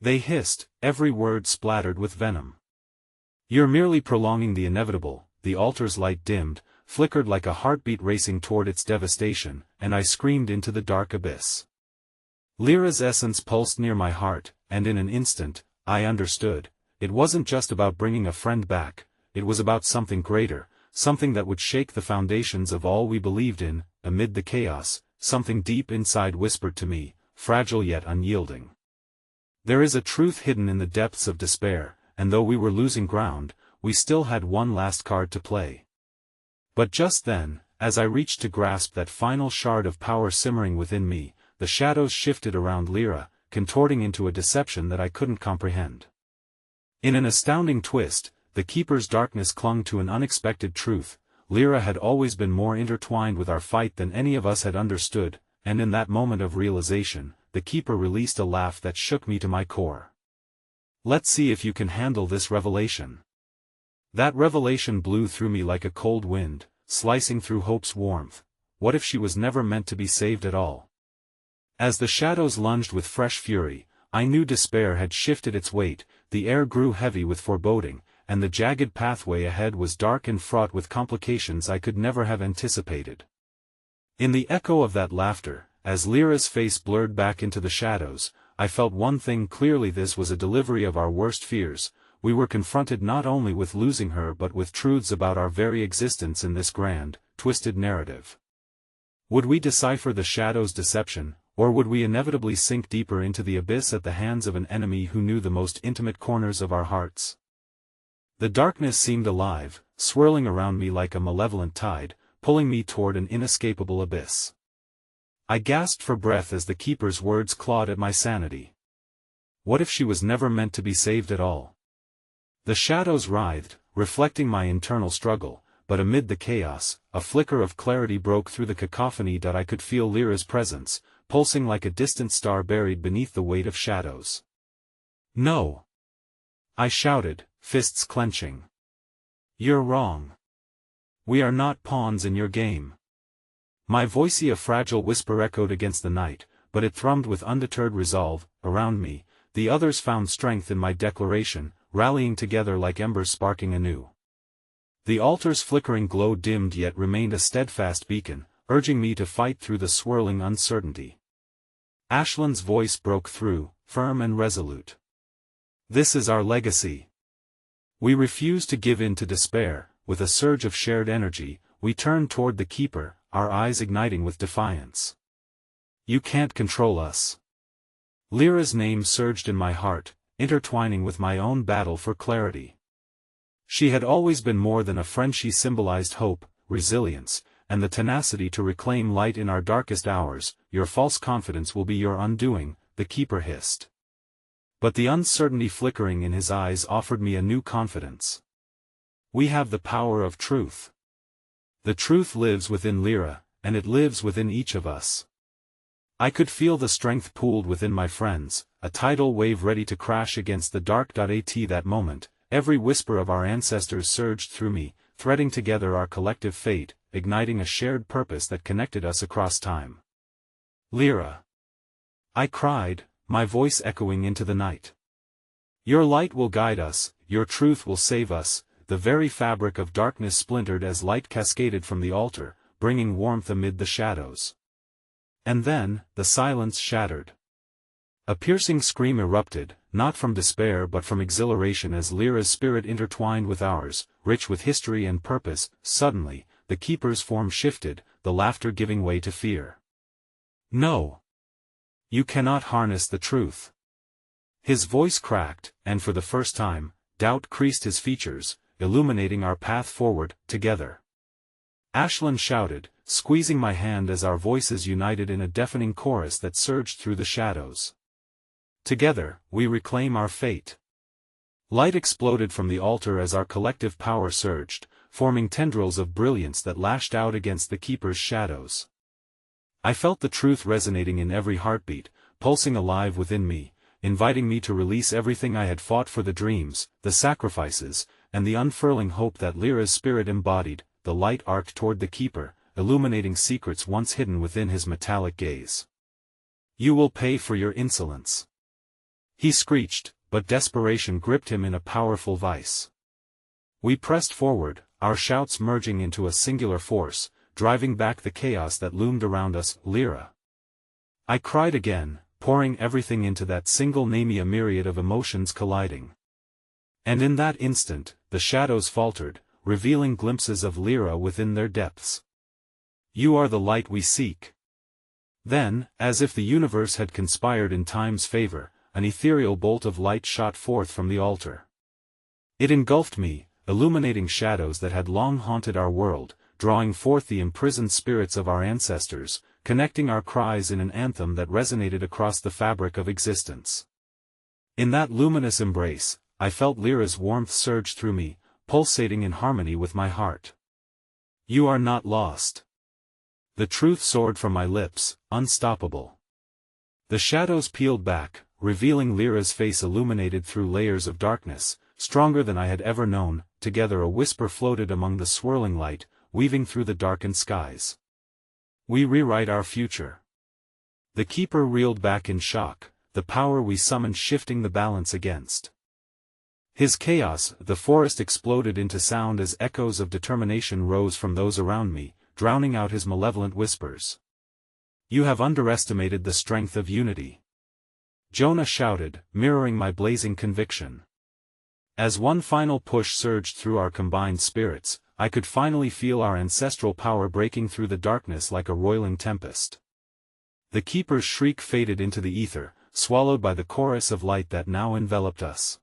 they hissed, every word splattered with venom. "You're merely prolonging the inevitable." The altar's light dimmed, flickered like a heartbeat racing toward its devastation, and I screamed into the dark abyss. Lyra's essence pulsed near my heart, and in an instant, I understood. it wasn't just about bringing a friend back, it was about something greater, something that would shake the foundations of all we believed in. Amid the chaos, something deep inside whispered to me, fragile yet unyielding. There is a truth hidden in the depths of despair, and though we were losing ground, we still had one last card to play. But just then, as I reached to grasp that final shard of power simmering within me, the shadows shifted around Lyra, contorting into a deception that I couldn't comprehend. In an astounding twist, the Keeper's darkness clung to an unexpected truth. Lyra had always been more intertwined with our fight than any of us had understood, and in that moment of realization, the Keeper released a laugh that shook me to my core. "Let's see if you can handle this revelation." That revelation blew through me like a cold wind, slicing through hope's warmth. What if she was never meant to be saved at all? As the shadows lunged with fresh fury, I knew despair had shifted its weight, the air grew heavy with foreboding, and the jagged pathway ahead was dark and fraught with complications I could never have anticipated. In the echo of that laughter, as Lyra's face blurred back into the shadows, I felt one thing clearly: this was a delivery of our worst fears. We were confronted not only with losing her but with truths about our very existence in this grand, twisted narrative. Would we decipher the shadow's deception, or would we inevitably sink deeper into the abyss at the hands of an enemy who knew the most intimate corners of our hearts? The darkness seemed alive, swirling around me like a malevolent tide, pulling me toward an inescapable abyss. I gasped for breath as the Keeper's words clawed at my sanity. What if she was never meant to be saved at all? The shadows writhed, reflecting my internal struggle, but amid the chaos, a flicker of clarity broke through the cacophony. I could feel Lyra's presence, pulsing like a distant star buried beneath the weight of shadows. "No!" I shouted, fists clenching. "You're wrong. We are not pawns in your game." My voicey a fragile whisper echoed against the night, but it thrummed with undeterred resolve. Around me, the others found strength in my declaration, rallying together like embers sparking anew. The altar's flickering glow dimmed yet remained a steadfast beacon, urging me to fight through the swirling uncertainty. Ashland's voice broke through, firm and resolute. "This is our legacy. We refuse to give in to despair." With a surge of shared energy, we turned toward the Keeper, our eyes igniting with defiance. "You can't control us." Lyra's name surged in my heart, intertwining with my own battle for clarity. She had always been more than a friend. She symbolized hope, resilience, and the tenacity to reclaim light in our darkest hours. "Your false confidence will be your undoing," the Keeper hissed. But the uncertainty flickering in his eyes offered me a new confidence. "We have the power of truth. The truth lives within Lyra, and it lives within each of us." I could feel the strength pooled within my friends, a tidal wave ready to crash against the dark. At that moment, every whisper of our ancestors surged through me, threading together our collective fate, igniting a shared purpose that connected us across time. "Lyra!" I cried, my voice echoing into the night. "Your light will guide us, your truth will save us." The very fabric of darkness splintered as light cascaded from the altar, bringing warmth amid the shadows. And then, the silence shattered. A piercing scream erupted, not from despair but from exhilaration as Lyra's spirit intertwined with ours, rich with history and purpose. Suddenly, the Keeper's form shifted, the laughter giving way to fear. "No! You cannot harness the truth." His voice cracked, and for the first time, doubt creased his features, illuminating our path forward, together. Ashland shouted, squeezing my hand as our voices united in a deafening chorus that surged through the shadows. "Together, we reclaim our fate." Light exploded from the altar as our collective power surged, forming tendrils of brilliance that lashed out against the Keeper's shadows. I felt the truth resonating in every heartbeat, pulsing alive within me, inviting me to release everything I had fought for: the dreams, the sacrifices, and the unfurling hope that Lyra's spirit embodied. The light arced toward the Keeper, illuminating secrets once hidden within his metallic gaze. "You will pay for your insolence," he screeched, but desperation gripped him in a powerful vice. We pressed forward, our shouts merging into a singular force, driving back the chaos that loomed around us. "Lyra!" I cried again, pouring everything into that single name, a myriad of emotions colliding. And in that instant, the shadows faltered, revealing glimpses of Lyra within their depths. "You are the light we seek." Then, as if the universe had conspired in time's favor, an ethereal bolt of light shot forth from the altar. It engulfed me, illuminating shadows that had long haunted our world, drawing forth the imprisoned spirits of our ancestors, connecting our cries in an anthem that resonated across the fabric of existence. In that luminous embrace, I felt Lyra's warmth surge through me, pulsating in harmony with my heart. "You are not lost." The truth soared from my lips, unstoppable. The shadows peeled back, revealing Lyra's face illuminated through layers of darkness, stronger than I had ever known. Together a whisper floated among the swirling light, weaving through the darkened skies. "We rewrite our future." The keeper reeled back in shock, the power we summoned shifting the balance against his chaos. The forest exploded into sound as echoes of determination rose from those around me, drowning out his malevolent whispers. "You have underestimated the strength of unity," Jonah shouted, mirroring my blazing conviction. As one final push surged through our combined spirits, I could finally feel our ancestral power breaking through the darkness like a roiling tempest. The keeper's shriek faded into the ether, swallowed by the chorus of light that now enveloped us.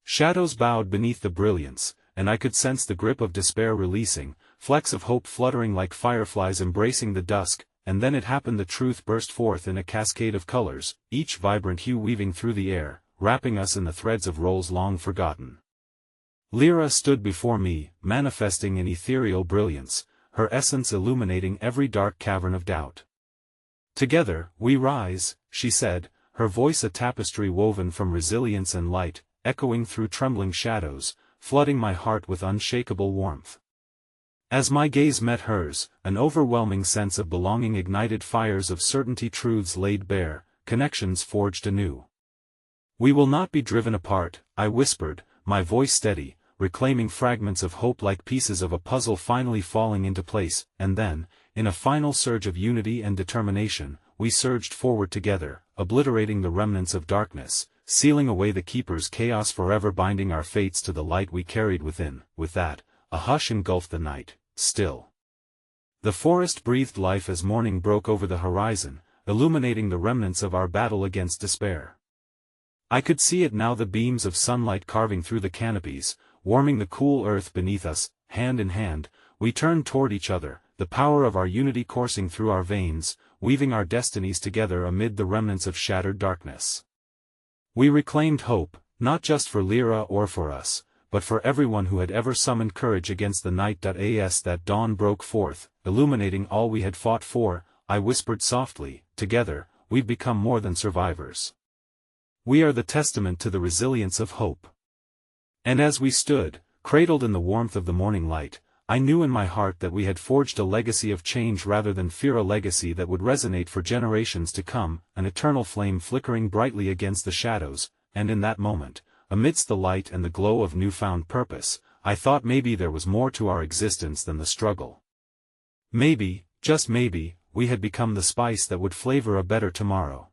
Shadows bowed beneath the brilliance, and I could sense the grip of despair releasing, flecks of hope fluttering like fireflies embracing the dusk. And then it happened. The truth burst forth in a cascade of colors, each vibrant hue weaving through the air, wrapping us in the threads of roles long forgotten. Lyra stood before me, manifesting in ethereal brilliance, her essence illuminating every dark cavern of doubt. "Together, we rise," she said, her voice a tapestry woven from resilience and light, echoing through trembling shadows, flooding my heart with unshakable warmth. As my gaze met hers, an overwhelming sense of belonging ignited fires of certainty, truths laid bare, connections forged anew. "We will not be driven apart," I whispered, my voice steady, reclaiming fragments of hope like pieces of a puzzle finally falling into place. And then, in a final surge of unity and determination, we surged forward together, obliterating the remnants of darkness, sealing away the keeper's chaos, forever binding our fates to the light we carried within. With that, a hush engulfed the night, still. The forest breathed life as morning broke over the horizon, illuminating the remnants of our battle against despair. I could see it now, the beams of sunlight carving through the canopies, warming the cool earth beneath us. Hand in hand, we turned toward each other, the power of our unity coursing through our veins, weaving our destinies together amid the remnants of shattered darkness. We reclaimed hope, not just for Lyra or for us, but for everyone who had ever summoned courage against the night. As that dawn broke forth, illuminating all we had fought for, I whispered softly, "Together, we've become more than survivors. We are the testament to the resilience of hope." And as we stood, cradled in the warmth of the morning light, I knew in my heart that we had forged a legacy of change rather than fear, a legacy that would resonate for generations to come, an eternal flame flickering brightly against the shadows. And in that moment, amidst the light and the glow of newfound purpose, I thought maybe there was more to our existence than the struggle. Maybe, just maybe, we had become the spice that would flavor a better tomorrow.